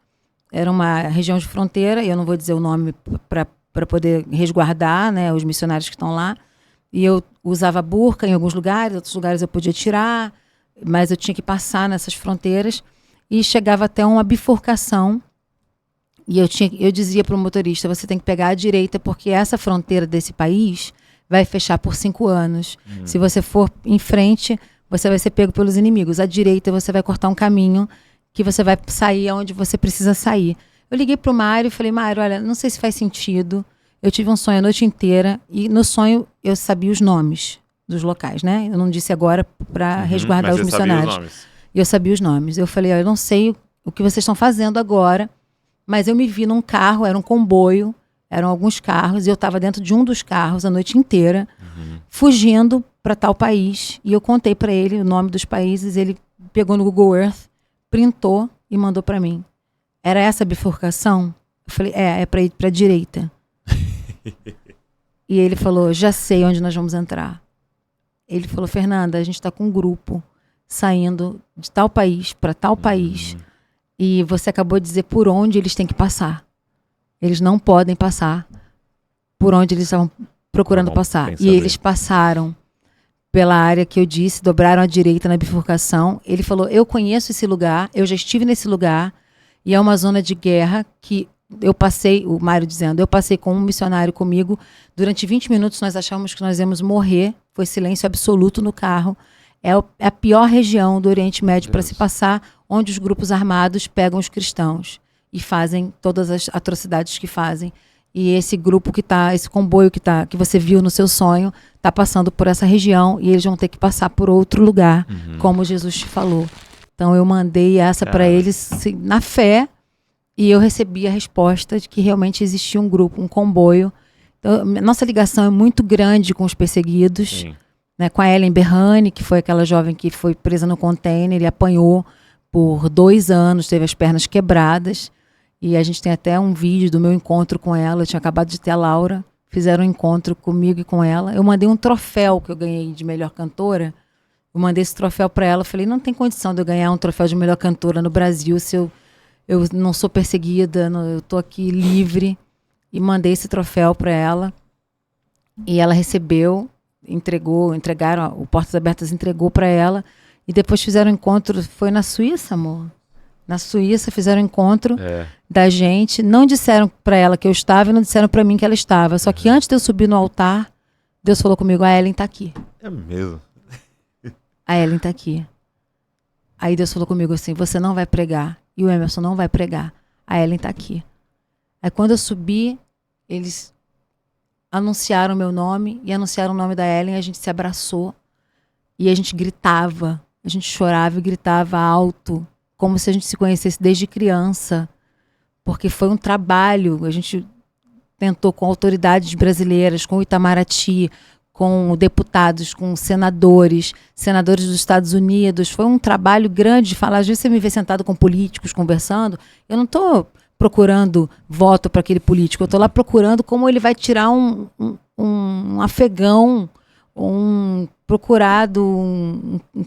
era uma região de fronteira, e eu não vou dizer o nome para poder resguardar, né, os missionários que estão lá, e eu usava burca em alguns lugares, outros lugares eu podia tirar, mas eu tinha que passar nessas fronteiras, e chegava até uma bifurcação. E eu dizia para o motorista, você tem que pegar a direita, porque essa fronteira desse país vai fechar por 5 anos. Se você for em frente, você vai ser pego pelos inimigos. À direita, você vai cortar um caminho que você vai sair aonde você precisa sair. Eu liguei para o Mário e falei, Mário, olha, não sei se faz sentido. Eu tive um sonho a noite inteira e no sonho eu sabia os nomes dos locais, né? Eu não disse agora para resguardar os missionários. E eu sabia os nomes. Eu falei, eu não sei o que vocês estão fazendo agora, mas eu me vi num carro, era um comboio, eram alguns carros, e eu estava dentro de um dos carros a noite inteira, fugindo para tal país. E eu contei para ele o nome dos países, ele pegou no Google Earth, printou e mandou para mim. Era essa a bifurcação? Eu falei, é para ir para a direita. E ele falou, já sei onde nós vamos entrar. Ele falou, Fernanda, a gente está com um grupo saindo de tal país para tal país, e você acabou de dizer por onde eles têm que passar. Eles não podem passar por onde eles estavam procurando passar. E eles passaram pela área que eu disse, dobraram à direita na bifurcação. Ele falou, eu conheço esse lugar, eu já estive nesse lugar, e é uma zona de guerra que eu passei, o Mário dizendo, eu passei com um missionário comigo, durante 20 minutos nós achávamos que nós íamos morrer, foi silêncio absoluto no carro. É a pior região do Oriente Médio para se passar, onde os grupos armados pegam os cristãos e fazem todas as atrocidades que fazem. E esse grupo esse comboio que você viu no seu sonho, está passando por essa região e eles vão ter que passar por outro lugar, como Jesus te falou. Então eu mandei essa para eles na fé e eu recebi a resposta de que realmente existia um grupo, um comboio. Então, nossa ligação é muito grande com os perseguidos. Sim. Né, com a Ellen Berrani, que foi aquela jovem que foi presa no container e apanhou por 2 anos, teve as pernas quebradas, e a gente tem até um vídeo do meu encontro com ela. Eu tinha acabado de ter a Laura, fizeram um encontro comigo e com ela. Eu mandei um troféu que eu ganhei de melhor cantora, eu mandei esse troféu para ela, falei, não tem condição de eu ganhar um troféu de melhor cantora no Brasil se eu não sou perseguida, eu tô aqui livre, e mandei esse troféu para ela, e ela recebeu. entregaram, o Portas Abertas entregou para ela, e depois fizeram um encontro, foi na Suíça, amor? Na Suíça fizeram um encontro da gente, não disseram para ela que eu estava e não disseram para mim que ela estava, só que antes de eu subir no altar, Deus falou comigo, a Ellen tá aqui. É mesmo? A Ellen tá aqui. Aí Deus falou comigo assim, você não vai pregar, e o Emerson não vai pregar, a Ellen tá aqui. Aí quando eu subi, eles anunciaram o meu nome e anunciaram o nome da Ellen, a gente se abraçou e a gente gritava, a gente chorava e gritava alto, como se a gente se conhecesse desde criança, porque foi um trabalho, a gente tentou com autoridades brasileiras, com o Itamaraty, com deputados, com senadores dos Estados Unidos, foi um trabalho grande de falar, às vezes você me vê sentado com políticos conversando, eu não estou procurando voto para aquele político, eu estou lá procurando como ele vai tirar um afegão, um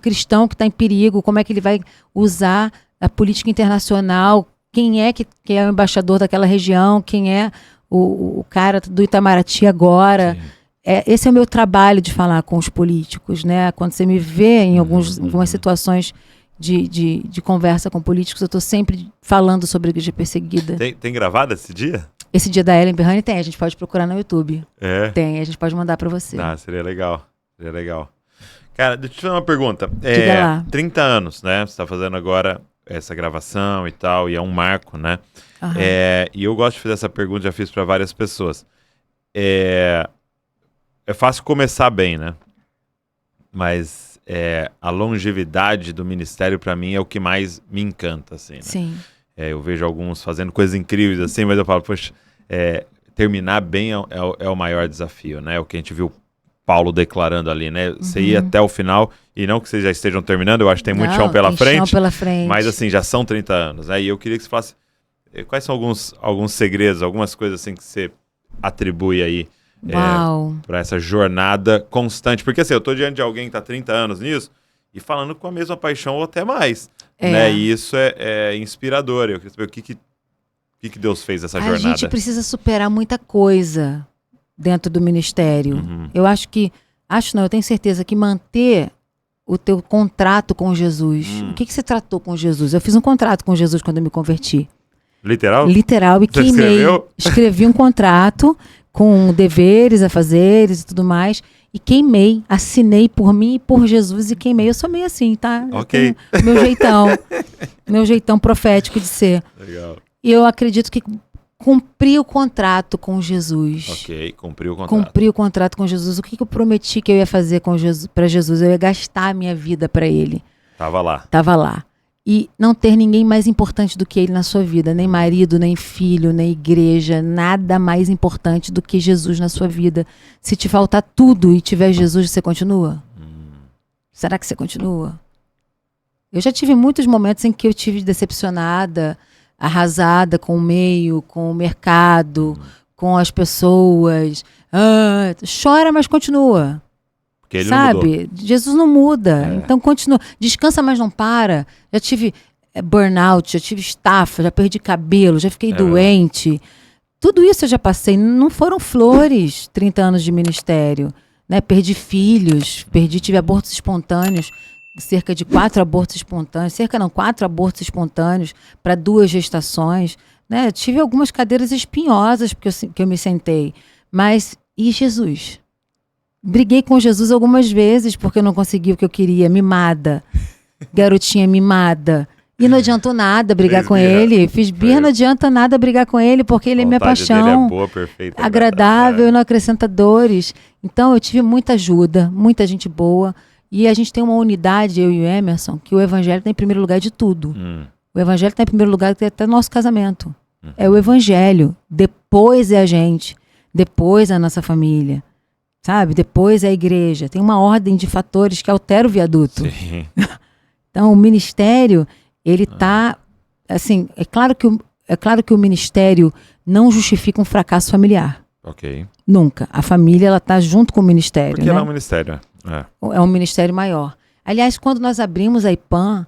cristão que está em perigo, como é que ele vai usar a política internacional, quem é que é o embaixador daquela região, quem é o cara do Itamaraty agora. Esse é o meu trabalho de falar com os políticos, né? Quando você me vê em algumas situações de conversa com políticos, eu estou sempre falando sobre a igreja perseguida. Tem gravado esse dia? Esse dia da Ellen Berrani tem, a gente pode procurar no YouTube. Tem, a gente pode mandar para você. Seria legal. Cara, deixa eu te fazer uma pergunta. Diga lá. 30 anos, né? Você está fazendo agora essa gravação e tal, e é um marco, né? Uhum. E eu gosto de fazer essa pergunta, já fiz para várias pessoas. É fácil começar bem, né? Mas a longevidade do ministério, para mim, é o que mais me encanta, assim, né? Sim. Eu vejo alguns fazendo coisas incríveis, assim, mas eu falo, poxa, terminar bem é o maior desafio, né? O que a gente viu Paulo declarando ali, né? Você ir até o final, e não que vocês já estejam terminando, eu acho que tem muito chão pela frente. Mas assim, já são 30 anos, né? E eu queria que você falasse, quais são alguns segredos, algumas coisas assim que você atribui aí para essa jornada constante? Porque assim, eu tô diante de alguém que tá 30 anos nisso, e falando com a mesma paixão ou até mais, né? E isso é inspirador. Eu queria saber o que Deus fez nessa jornada. A gente precisa superar muita coisa dentro do ministério. Eu eu tenho certeza que manter o teu contrato com Jesus. O que você tratou com Jesus? Eu fiz um contrato com Jesus quando eu me converti. Literal? Literal, e você escrevi um contrato com deveres, afazeres e tudo mais, e queimei, assinei por mim e por Jesus e queimei. Eu sou meio assim, tá? Ok. Meu jeitão profético de ser. Legal. E eu acredito que cumpri o contrato com Jesus. Ok, cumpriu o contrato. Cumpri o contrato com Jesus. O que eu prometi que eu ia fazer para Jesus? Eu ia gastar a minha vida para Ele. Tava lá. E não ter ninguém mais importante do que Ele na sua vida. Nem marido, nem filho, nem igreja. Nada mais importante do que Jesus na sua vida. Se te faltar tudo e tiver Jesus, você continua? Será que você continua? Eu já tive muitos momentos em que eu tive decepcionada, arrasada com o meio, com o mercado, com as pessoas. Chora, mas continua. Porque ele sabe? Não mudou. Jesus não muda. Então continua. Descansa, mas não para. Já tive burnout, já tive estafa, já perdi cabelo, já fiquei doente. Tudo isso eu já passei. Não foram flores 30 anos de ministério. Né? Perdi filhos, tive abortos espontâneos. Cerca de 4 abortos espontâneos, 4 abortos espontâneos para 2 gestações, né? Tive algumas cadeiras espinhosas que eu me sentei, mas e Jesus? Briguei com Jesus algumas vezes porque eu não consegui o que eu queria, mimada, garotinha mimada, e não adiantou nada brigar com ele, fiz birra, não adianta nada brigar com ele porque ele é minha paixão, dele é boa, perfeita, agradável, não acrescenta dores. Então eu tive muita ajuda, muita gente boa. E a gente tem uma unidade, eu e o Emerson, que o evangelho está em primeiro lugar de tudo. O evangelho está em primeiro lugar até no nosso casamento. É o evangelho. Depois é a gente. Depois é a nossa família. Sabe? Depois é a igreja. Tem uma ordem de fatores que altera o viaduto. Sim. Então, o ministério, ele está... Assim, é claro que o ministério não justifica um fracasso familiar. Ok. Nunca. A família, ela está junto com o ministério. Porque né? ela é um ministério. É um ministério maior. Aliás, quando nós abrimos a IPAM,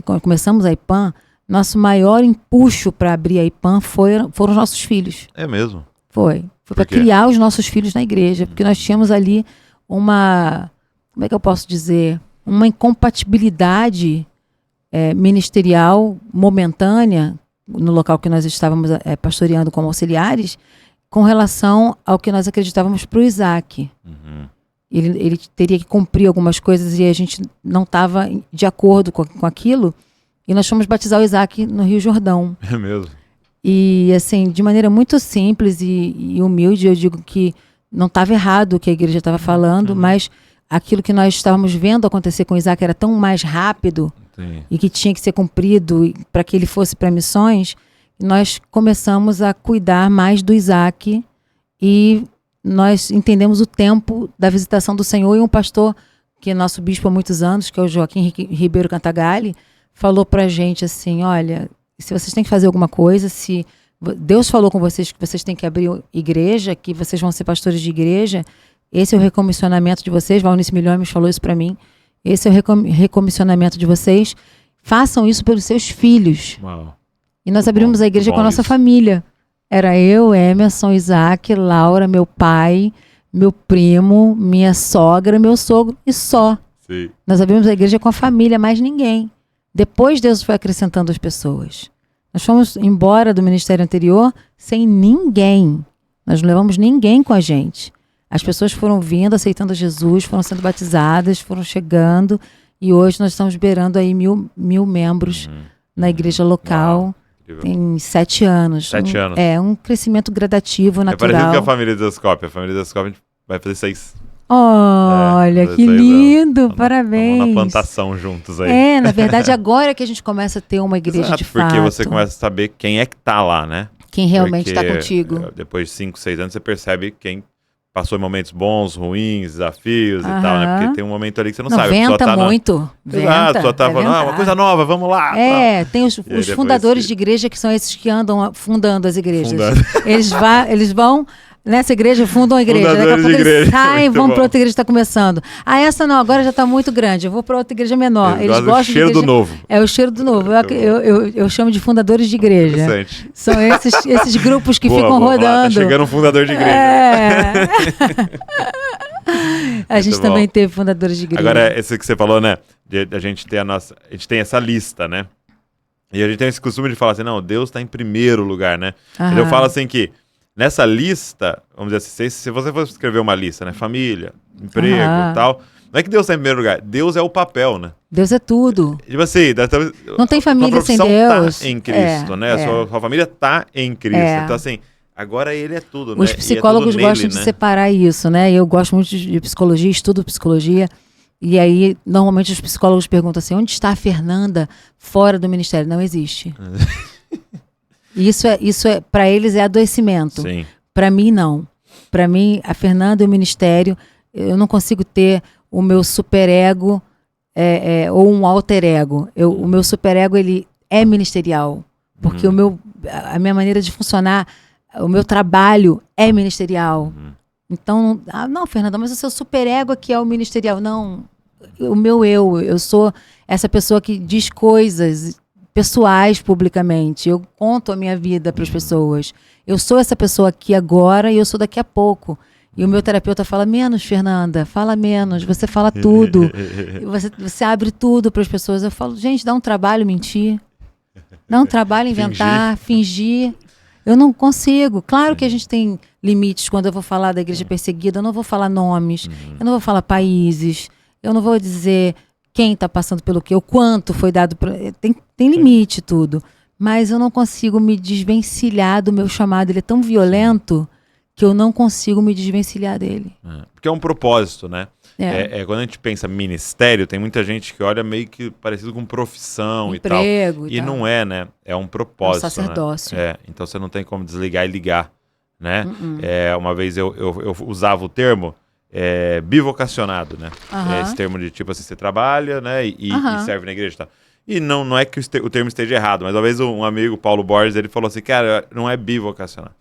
quando começamos a IPAM, nosso maior empuxo para abrir a IPAM foram os nossos filhos. É mesmo? Foi para criar os nossos filhos na igreja, porque nós tínhamos ali como é que eu posso dizer? Uma incompatibilidade ministerial momentânea no local que nós estávamos pastoreando como auxiliares, com relação ao que nós acreditávamos para o Isaac. Uhum. Ele teria que cumprir algumas coisas e a gente não estava de acordo com aquilo. E nós fomos batizar o Isaac no Rio Jordão. É mesmo? E, assim, de maneira muito simples e humilde, eu digo que não estava errado o que a igreja estava falando, mas aquilo que nós estávamos vendo acontecer com o Isaac era tão mais rápido. Sim. E que tinha que ser cumprido para que ele fosse para missões, nós começamos a cuidar mais do Isaac e nós entendemos o tempo da visitação do Senhor. E um pastor, que é nosso bispo há muitos anos, que é o Joaquim Ribeiro Cantagalli, falou para a gente assim, olha, se vocês têm que fazer alguma coisa, se Deus falou com vocês que vocês têm que abrir igreja, que vocês vão ser pastores de igreja, esse é o recomissionamento de vocês. Valnice Milhomes falou isso para mim. Esse é o recomissionamento de vocês. Façam isso pelos seus filhos. Uau. E nós abrimos a igreja com a nossa família. Era eu, Emerson, Isaac, Laura, meu pai, meu primo, minha sogra, meu sogro e só. Sim. Nós abrimos a igreja com a família, mais ninguém. Depois Deus foi acrescentando as pessoas. Nós fomos embora do ministério anterior sem ninguém. Nós não levamos ninguém com a gente. As pessoas foram vindo, aceitando Jesus, foram sendo batizadas, foram chegando. E hoje nós estamos beirando aí mil membros na igreja local. Uau, tem 7 anos. 7 anos. É um crescimento gradativo, natural. É parecido com a família Desascope. A família Desascope vai fazer 6. Olha, que lindo, parabéns. Vamos na plantação juntos aí. Na verdade, agora que a gente começa a ter uma igreja de fato. Porque você começa a saber quem é que tá lá, né? Quem realmente está contigo. Depois de 5, 6 anos, você percebe quem passou em momentos bons, ruins, desafios e tal, né? Porque tem um momento ali que você não sabe. Venta tá muito. Exato, a pessoa tá falando, uma coisa nova, vamos lá. Tem os fundadores de igreja, que são esses que andam fundando as igrejas. Eles vão nessa igreja, fundam a igreja. Daqui a pouco eles saem, vão para outra igreja que está começando. Essa não, agora já está muito grande, eu vou para outra igreja menor. Eles gostam do cheiro do novo. É o cheiro do novo. Eu chamo de fundadores de igreja. Interessante. São esses grupos que ficam rodando. Tá chegando um fundador de igreja. A gente também teve fundadores de igreja. Agora, esse que você falou, né? A gente tem essa lista, né? E a gente tem esse costume de falar assim, não, Deus está em primeiro lugar, né? Eu falo assim que nessa lista, vamos dizer assim, se você fosse escrever uma lista, né? Família, emprego e tal, não é que Deus está em primeiro lugar, Deus é o papel, né? Deus é tudo. Tipo assim, não tem família sem Deus. Tá em Cristo, né? A sua família tá em Cristo. Então, assim, agora ele é tudo, né? Os psicólogos gostam de separar isso, né? Eu gosto muito de psicologia, estudo psicologia. E aí, normalmente, os psicólogos perguntam assim, onde está a Fernanda fora do ministério? Não existe. Isso é para eles é adoecimento. Para mim, não. Para mim, a Fernanda e o ministério, eu não consigo ter o meu superego ou um alter ego. O meu superego, ele é ministerial. Porque a minha maneira de funcionar, o meu trabalho é ministerial. Então, não, Fernanda, mas o seu superego aqui é o ministerial. Não, o meu eu sou essa pessoa que diz coisas pessoais publicamente. Eu conto a minha vida para as pessoas. Eu sou essa pessoa aqui agora e eu sou daqui a pouco. E o meu terapeuta fala, menos, Fernanda, fala menos, você fala tudo. Você abre tudo para as pessoas. Eu falo, gente, dá um trabalho mentir. Dá um trabalho inventar, fingir. Eu não consigo. Claro que a gente tem limites quando eu vou falar da igreja perseguida. Eu não vou falar nomes, eu não vou falar países, eu não vou dizer quem está passando pelo quê, o quanto foi dado. Tem limite tudo. Mas eu não consigo me desvencilhar do meu chamado. Ele é tão violento que eu não consigo me desvencilhar dele. Porque é um propósito, né? Quando a gente pensa ministério, tem muita gente que olha meio que parecido com profissão emprego e tal. E não é, né? É um propósito. É um sacerdócio. Né? Então você não tem como desligar e ligar, né? Uma vez eu usava o termo bivocacionado, né? Esse termo de tipo assim, você trabalha, né? E serve na igreja e tal. E não é que o termo esteja errado, mas uma vez um amigo, Paulo Borges, ele falou assim, cara, não é bivocacionado.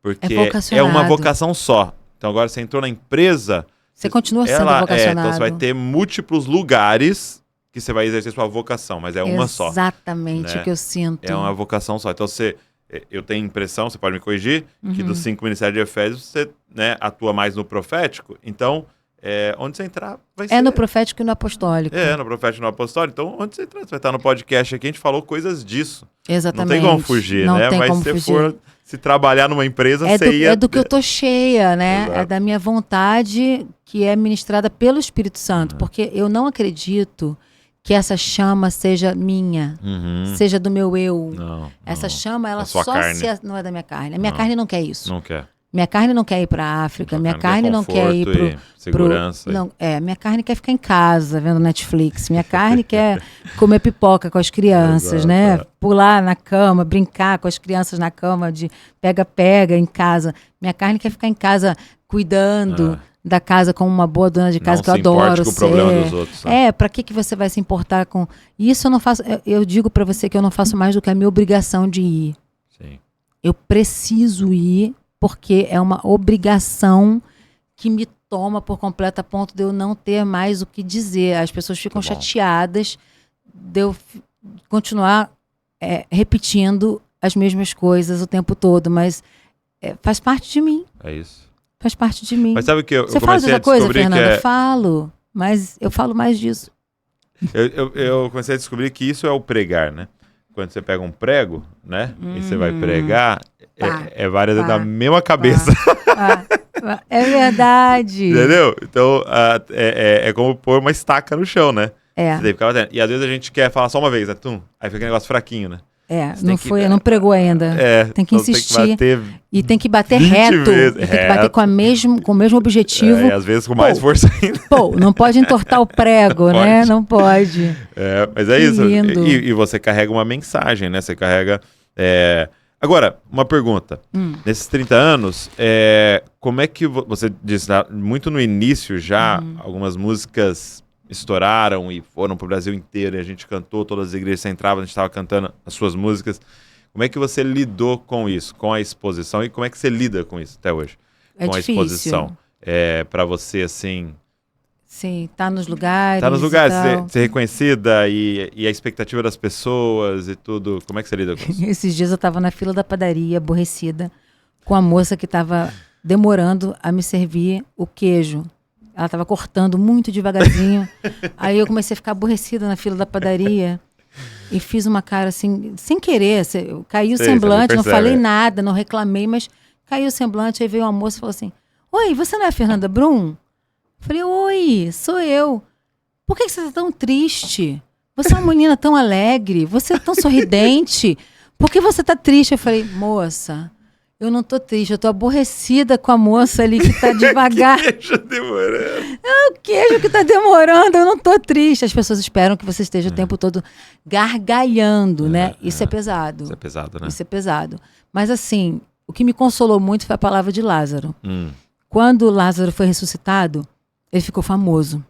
Porque é uma vocação só. Então agora você entrou na empresa... Você continua sendo vocacionado. Então você vai ter múltiplos lugares que você vai exercer sua vocação, mas é uma só. Exatamente, né? O que eu sinto. É uma vocação só. Então eu tenho a impressão, você pode me corrigir, que dos 5 ministérios de Efésios você, né, atua mais no profético. Então onde você entrar vai ser... É no profético e no apostólico. No profético e no apostólico. Então, onde você entrar, você vai estar no podcast aqui, a gente falou coisas disso. Exatamente. Não tem como fugir, não né? Tem Mas como se você fugir. for se trabalhar numa empresa, você ia... É do que eu tô cheia, né? Exato. É da minha vontade que é ministrada pelo Espírito Santo. Porque eu não acredito que essa chama seja minha, seja do meu eu. Não, essa chama, ela sua só carne. não é da minha carne. A minha carne não quer isso. Não quer. Minha carne não quer ir para a África, minha carne não quer ir pro segurança. Não, minha carne quer ficar em casa vendo Netflix. Minha carne quer comer pipoca com as crianças, Exato, né? Pular na cama, brincar com as crianças na cama de pega-pega em casa. Minha carne quer ficar em casa cuidando da casa como uma boa dona de casa, não que eu adoro com o problema dos outros. Né? Para que você vai se importar com isso? Eu não faço. Eu digo para você que eu não faço mais do que a minha obrigação de ir. Sim. Eu preciso ir porque é uma obrigação que me toma por completo a ponto de eu não ter mais o que dizer. As pessoas ficam chateadas de eu continuar repetindo as mesmas coisas o tempo todo, mas faz parte de mim. É isso. Faz parte de mim. Mas sabe que eu Você comecei fala a dessa coisa, descobrir Fernanda? que Eu falo, mas eu falo mais disso. Eu comecei a descobrir que isso é o pregar, né? Quando você pega um prego, né? E você vai pregar, várias da mesma cabeça. É verdade. Entendeu? Então, é como pôr uma estaca no chão, né? Você tem que ficar batendo. E às vezes a gente quer falar só uma vez, né? Tum, aí fica um negócio fraquinho, né? Não pregou ainda. Tem que insistir. E tem que bater reto. Tem que bater com o mesmo objetivo. E às vezes com mais força ainda. Não pode entortar o prego, né? Não pode. Mas é isso. E você carrega uma mensagem, né? Você carrega... Agora, uma pergunta. Nesses 30 anos, como é que você disse, muito no início já, algumas músicas estouraram e foram pro Brasil inteiro e a gente cantou, todas as igrejas você entrava, a gente estava cantando as suas músicas. Como é que você lidou com isso, com a exposição, e como é que você lida com isso até hoje? Com a exposição. Para você, assim... Sim, tá nos lugares. Tá nos lugares, ser reconhecida e a expectativa das pessoas e tudo. Como é que você lida com isso? Esses dias eu tava na fila da padaria, aborrecida, com a moça que tava demorando a me servir o queijo. Ela tava cortando muito devagarzinho. Aí eu comecei a ficar aborrecida na fila da padaria e fiz uma cara assim, sem querer. Caiu o semblante, não falei nada, não reclamei, mas caiu o semblante. Aí veio uma moça e falou assim: "Oi, você não é a Fernanda Brum?" Falei: "Oi, sou eu. Por que você tá tão triste? Você é uma menina tão alegre, você é tão sorridente. Por que você tá triste?" Eu falei: "Moça, eu não tô triste, eu tô aborrecida com a moça ali que tá devagar." Queijo demorando. É o queijo que tá demorando, eu não tô triste. As pessoas esperam que você esteja o tempo todo gargalhando, né? Isso é pesado. Isso é pesado, né? Isso é pesado. Mas assim, o que me consolou muito foi a palavra de Lázaro. Quando Lázaro foi ressuscitado, ele ficou famoso.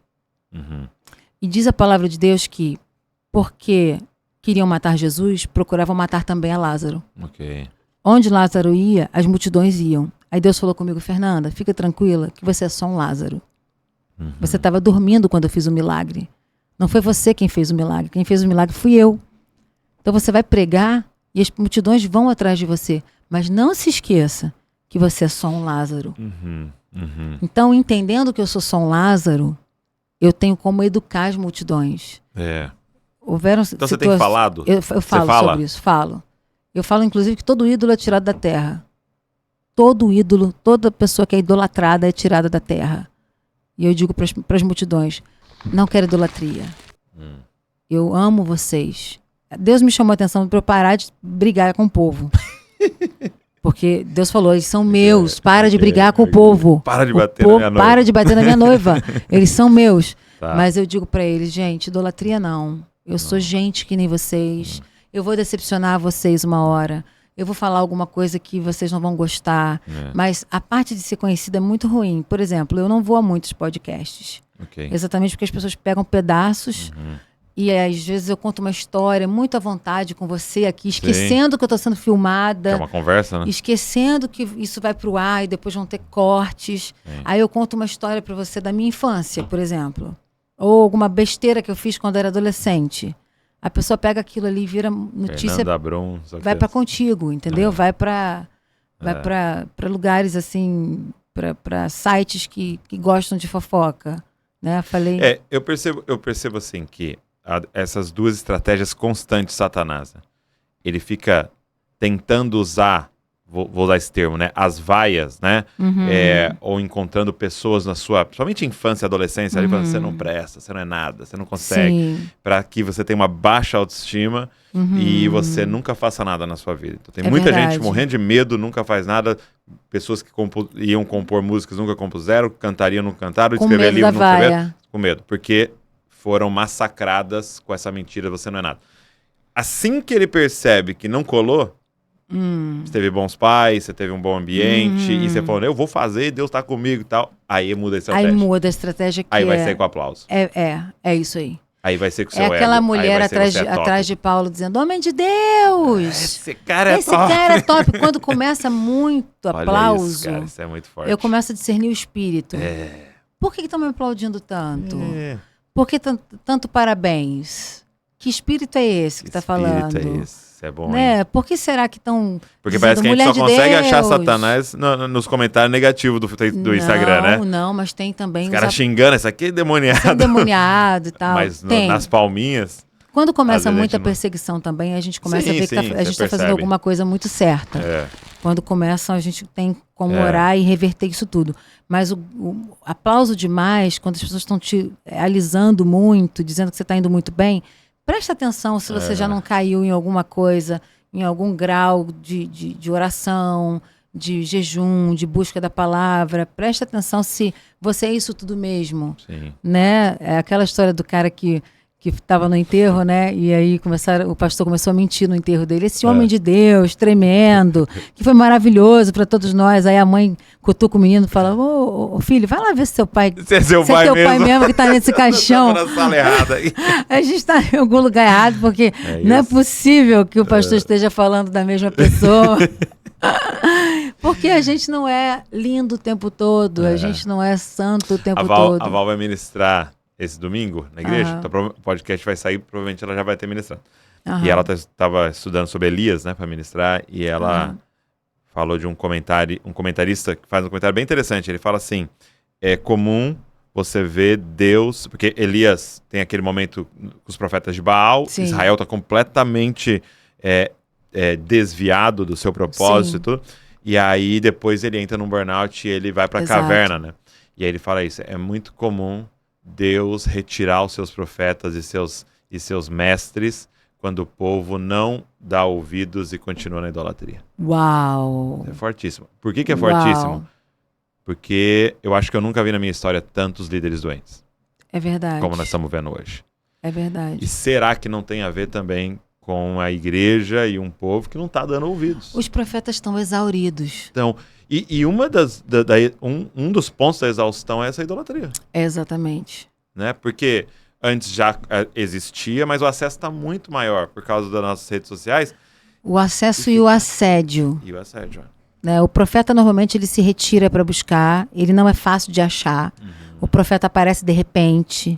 E diz a palavra de Deus que, porque queriam matar Jesus, procuravam matar também a Lázaro. Ok. Onde Lázaro ia, as multidões iam. Aí Deus falou comigo: "Fernanda, fica tranquila que você é só um Lázaro. Você estava dormindo quando eu fiz o milagre. Não foi você quem fez o milagre. Quem fez o milagre fui eu. Então você vai pregar e as multidões vão atrás de você. Mas não se esqueça que você é só um Lázaro." Então, entendendo que eu sou só um Lázaro, eu tenho como educar as multidões. Então você tem falado? Eu falo sobre isso, falo. Eu falo, inclusive, que todo ídolo é tirado da terra. Todo ídolo, toda pessoa que é idolatrada é tirada da terra. E eu digo para as multidões: não quero idolatria. Eu amo vocês. Deus me chamou a atenção para eu parar de brigar com o povo. Porque Deus falou: eles são meus, para de brigar com o povo. Para de bater na minha noiva. Para de bater na minha noiva. Eles são meus. Mas eu digo para eles: gente, idolatria não. Eu sou gente que nem vocês. Eu vou decepcionar vocês uma hora. Eu vou falar alguma coisa que vocês não vão gostar. Mas a parte de ser conhecida é muito ruim. Por exemplo, eu não vou a muitos podcasts. Exatamente porque as pessoas pegam pedaços e às vezes eu conto uma história muito à vontade com você aqui, esquecendo que eu estou sendo filmada. É uma conversa, né? Esquecendo que isso vai pro ar e depois vão ter cortes. Aí eu conto uma história para você da minha infância, por exemplo. Ou alguma besteira que eu fiz quando era adolescente. A pessoa pega aquilo ali e vira notícia, vai para contigo, entendeu? Vai para lugares assim para sites que gostam de fofoca, né? Falei... Eu percebo assim que essas duas estratégias constantes de Satanás, né? Ele fica tentando usar, vou usar esse termo, né? As vaias, né? Ou encontrando pessoas na sua, principalmente infância e adolescência, ali falando, você não presta, você não é nada, você não consegue, para que você tenha uma baixa autoestima e você nunca faça nada na sua vida. Então tem muita gente morrendo de medo, nunca faz nada, pessoas que iam compor músicas nunca compuseram, cantariam, não cantaram, escrever livro, não escreveram, com medo, porque foram massacradas com essa mentira, você não é nada. Assim que ele percebe que não colou, você teve bons pais, você teve um bom ambiente, e você falou, eu vou fazer, Deus tá comigo e tal. Aí muda a estratégia. Aí muda a estratégia que aí vai ser com aplauso. É isso aí. Aí vai ser com o seu ego. É aquela mulher atrás de Paulo dizendo, homem de Deus! Esse cara é top! Esse cara é top. Quando começa muito aplauso, isso, cara, isso é muito forte. Eu começo a discernir o espírito. Por que estão me aplaudindo tanto? Por que tanto parabéns? Que espírito é esse que está falando? Que espírito é esse? É bom, né? Por que será que estão Porque parece que a gente só consegue achar Satanás nos comentários negativos do Instagram, né? Não, mas tem também... Os caras xingando, isso aqui é demoniado. Isso é demoniado e tal. Mas nas palminhas... Quando começa muita perseguição também, a gente começa a ver que a gente está fazendo alguma coisa muito certa. Quando começam, a gente tem como orar e reverter isso tudo. Mas o aplauso demais, quando as pessoas estão te alisando muito, dizendo que você está indo muito bem... Presta atenção se você já não caiu em alguma coisa, em algum grau de oração, de jejum, de busca da palavra. Presta atenção se você é isso tudo mesmo. Sim. Né? É aquela história do cara que estava no enterro, né? E aí o pastor começou a mentir no enterro dele. Esse homem de Deus, tremendo, que foi maravilhoso para todos nós. Aí a mãe cutuca o menino e fala, ô filho, vai lá ver se seu pai... Se é seu pai mesmo que tá nesse caixão. Tá na sala errada aí. A gente tá em algum lugar errado, porque não é possível que o pastor esteja falando da mesma pessoa. Porque a gente não é lindo o tempo todo, a gente não é santo o tempo todo. A Val vai ministrar esse domingo na igreja, então o podcast vai sair, provavelmente ela já vai ter ministrado. E ela estava estudando sobre Elias, né, para ministrar, e ela falou de um comentarista que faz um comentário bem interessante. Ele fala assim, é comum você ver Deus, porque Elias tem aquele momento com os profetas de Baal, Israel está completamente desviado do seu propósito e tudo, e aí depois ele entra num burnout e ele vai para a caverna, né? E aí ele fala isso, é muito comum Deus retirar os seus profetas e seus mestres quando o povo não dá ouvidos e continua na idolatria. Uau! É fortíssimo. Por que é fortíssimo? Porque eu acho que eu nunca vi na minha história tantos líderes doentes. É verdade. Como nós estamos vendo hoje. É verdade. E será que não tem a ver também com a igreja e um povo que não está dando ouvidos? Os profetas estão exauridos. Então... E um dos pontos da exaustão é essa idolatria. Exatamente. Né? Porque antes já existia, mas o acesso está muito maior por causa das nossas redes sociais. O acesso e o assédio. E o assédio, né? O profeta normalmente ele se retira para buscar, ele não é fácil de achar. O profeta aparece de repente.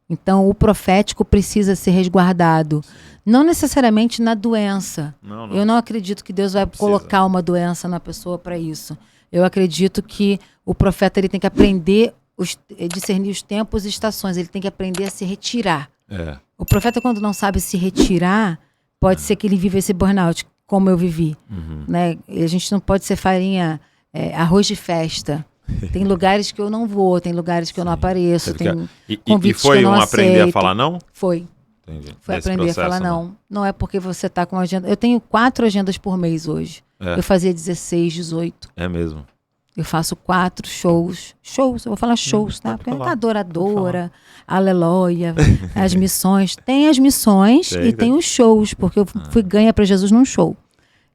Então o profético precisa ser resguardado. Não necessariamente na doença. Não. Eu não acredito que Deus vai colocar uma doença na pessoa para isso. Eu acredito que o profeta ele tem que aprender discernir os tempos e estações. Ele tem que aprender a se retirar. O profeta, quando não sabe se retirar, pode ser que ele viva esse burnout, como eu vivi. Né? E a gente não pode ser farinha, arroz de festa. Tem lugares que eu não vou, tem lugares que eu não apareço. Tem convites foi que eu não aprender aceito. a falar não? Foi. Entendi. Foi Nesse aprender processo, a falar não. Não é porque você está com uma agenda... Eu tenho 4 agendas por mês hoje. Eu fazia 16, 18. É mesmo. Eu faço 4 shows. Shows, eu vou falar shows, tá? Porque é adoradora, aleluia, as missões. Tem as missões e tem os shows, porque eu fui ganha para Jesus num show.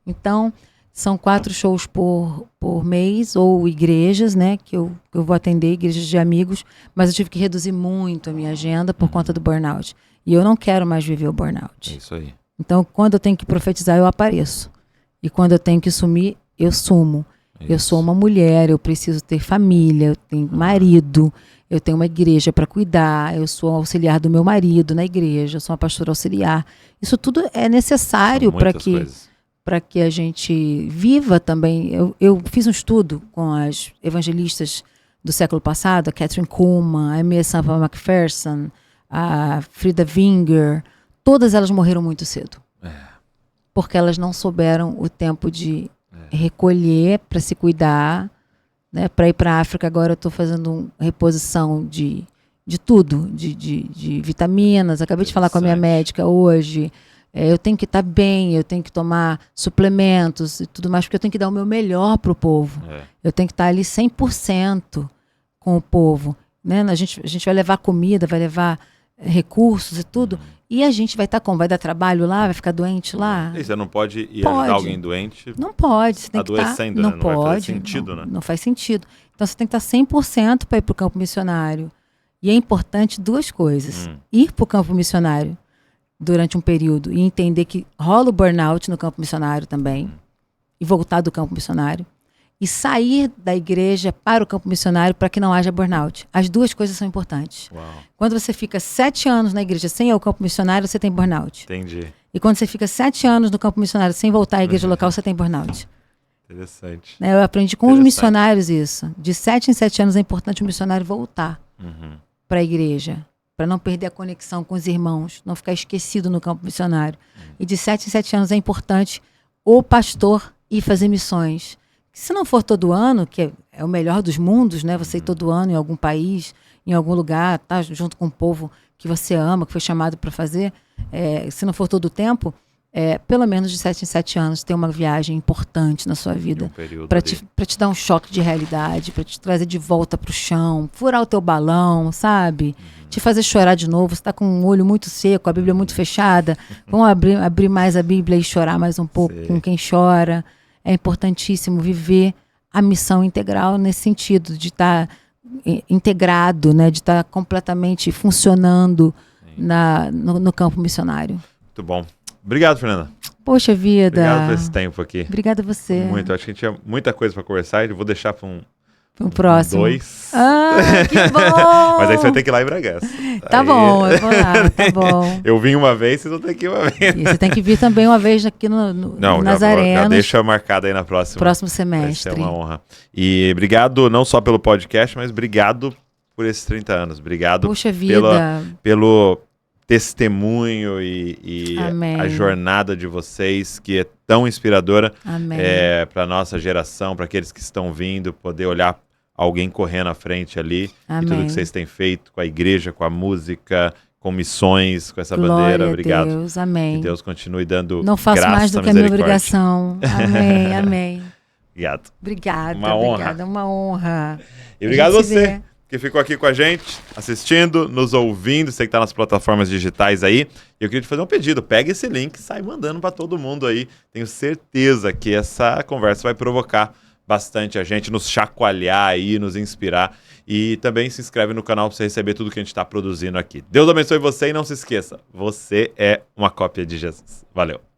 Então, são 4 shows por mês, ou igrejas, né? Que eu vou atender, igrejas de amigos. Mas eu tive que reduzir muito a minha agenda por conta do burnout. E eu não quero mais viver o burnout. É isso aí. Então, quando eu tenho que profetizar, eu apareço. E quando eu tenho que sumir, eu sumo. Eu sou uma mulher, eu preciso ter família, eu tenho marido, eu tenho uma igreja para cuidar, eu sou auxiliar do meu marido na igreja, eu sou uma pastora auxiliar. Isso tudo é necessário para que a gente viva também. Eu fiz um estudo com as evangelistas do século passado, a Catherine Kuhlman, a Aimee Semple McPherson, a Frida Winger, todas elas morreram muito cedo. Porque elas não souberam o tempo de recolher para se cuidar, né? Para ir para a África agora eu estou fazendo reposição de tudo, de vitaminas. Acabei de falar com a minha médica hoje. Eu tenho que estar bem, eu tenho que tomar suplementos e tudo mais, porque eu tenho que dar o meu melhor para o povo. Eu tenho que estar ali 100% com o povo. Né? A gente vai levar comida, vai levar recursos e tudo. E a gente vai estar como? Vai dar trabalho lá? Vai ficar doente lá? E você não pode ir ajudar alguém doente? Não pode. Você tem adoecendo, que estar, né? Não vai fazer sentido, né? Não faz sentido. Então você tem que estar 100% para ir para o campo missionário. E é importante duas coisas. Ir para o campo missionário durante um período e entender que rola o burnout no campo missionário também, e voltar do campo missionário, e sair da igreja para o campo missionário para que não haja burnout. As duas coisas são importantes. Uau. Quando você fica 7 anos na igreja sem ir ao campo missionário, você tem burnout. Entendi. E quando você fica 7 anos no campo missionário sem voltar à igreja local, você tem burnout. Interessante. Eu aprendi com os missionários isso. De 7 em 7 anos é importante o missionário voltar para a igreja, para não perder a conexão com os irmãos, não ficar esquecido no campo missionário. E de 7 em 7 anos é importante o pastor ir fazer missões. Se não for todo ano, que é o melhor dos mundos, né? Você ir todo ano em algum país, em algum lugar, tá junto com o povo que você ama, que foi chamado para fazer. Se não for todo o tempo, pelo menos de 7 em 7 anos, ter uma viagem importante na sua vida. Para te dar um choque de realidade, para te trazer de volta para o chão, furar o teu balão, sabe? Te fazer chorar de novo. Você está com o olho muito seco, a Bíblia muito fechada. Vamos abrir mais a Bíblia e chorar mais um pouco com quem chora. É importantíssimo viver a missão integral nesse sentido, de estar integrado, né? De estar completamente funcionando no campo missionário. Muito bom. Obrigado, Fernanda. Poxa vida. Obrigado por esse tempo aqui. Obrigada a você. Muito. Acho que a gente tinha muita coisa para conversar e eu vou deixar para um próximo. 2. Que bom! Mas aí você vai ter que ir lá em Bragança. Tá bom, eu vou lá, tá bom. Eu vim uma vez, vocês vão ter que ir uma vez. E você tem que vir também uma vez aqui nas arenas. Já deixa marcado aí na próximo semestre. Vai ser uma honra. E obrigado não só pelo podcast, mas obrigado por esses 30 anos. Obrigado pelo testemunho e a jornada de vocês, que é tão inspiradora para a nossa geração, para aqueles que estão vindo, poder olhar alguém correndo à frente ali. E tudo que vocês têm feito com a igreja, com a música, com missões, com essa bandeira. Obrigado. Deus, amém. Que Deus continue dando Não faço graça, mais do que a minha obrigação. Amém, amém. Obrigado. Obrigada, uma honra. E obrigado a você que ficou aqui com a gente, assistindo, nos ouvindo, você que está nas plataformas digitais aí. Eu queria te fazer um pedido, pega esse link e sai mandando para todo mundo aí. Tenho certeza que essa conversa vai provocar bastante a gente, nos chacoalhar aí, nos inspirar. E também se inscreve no canal para você receber tudo que a gente está produzindo aqui. Deus abençoe você e não se esqueça, você é uma cópia de Jesus. Valeu.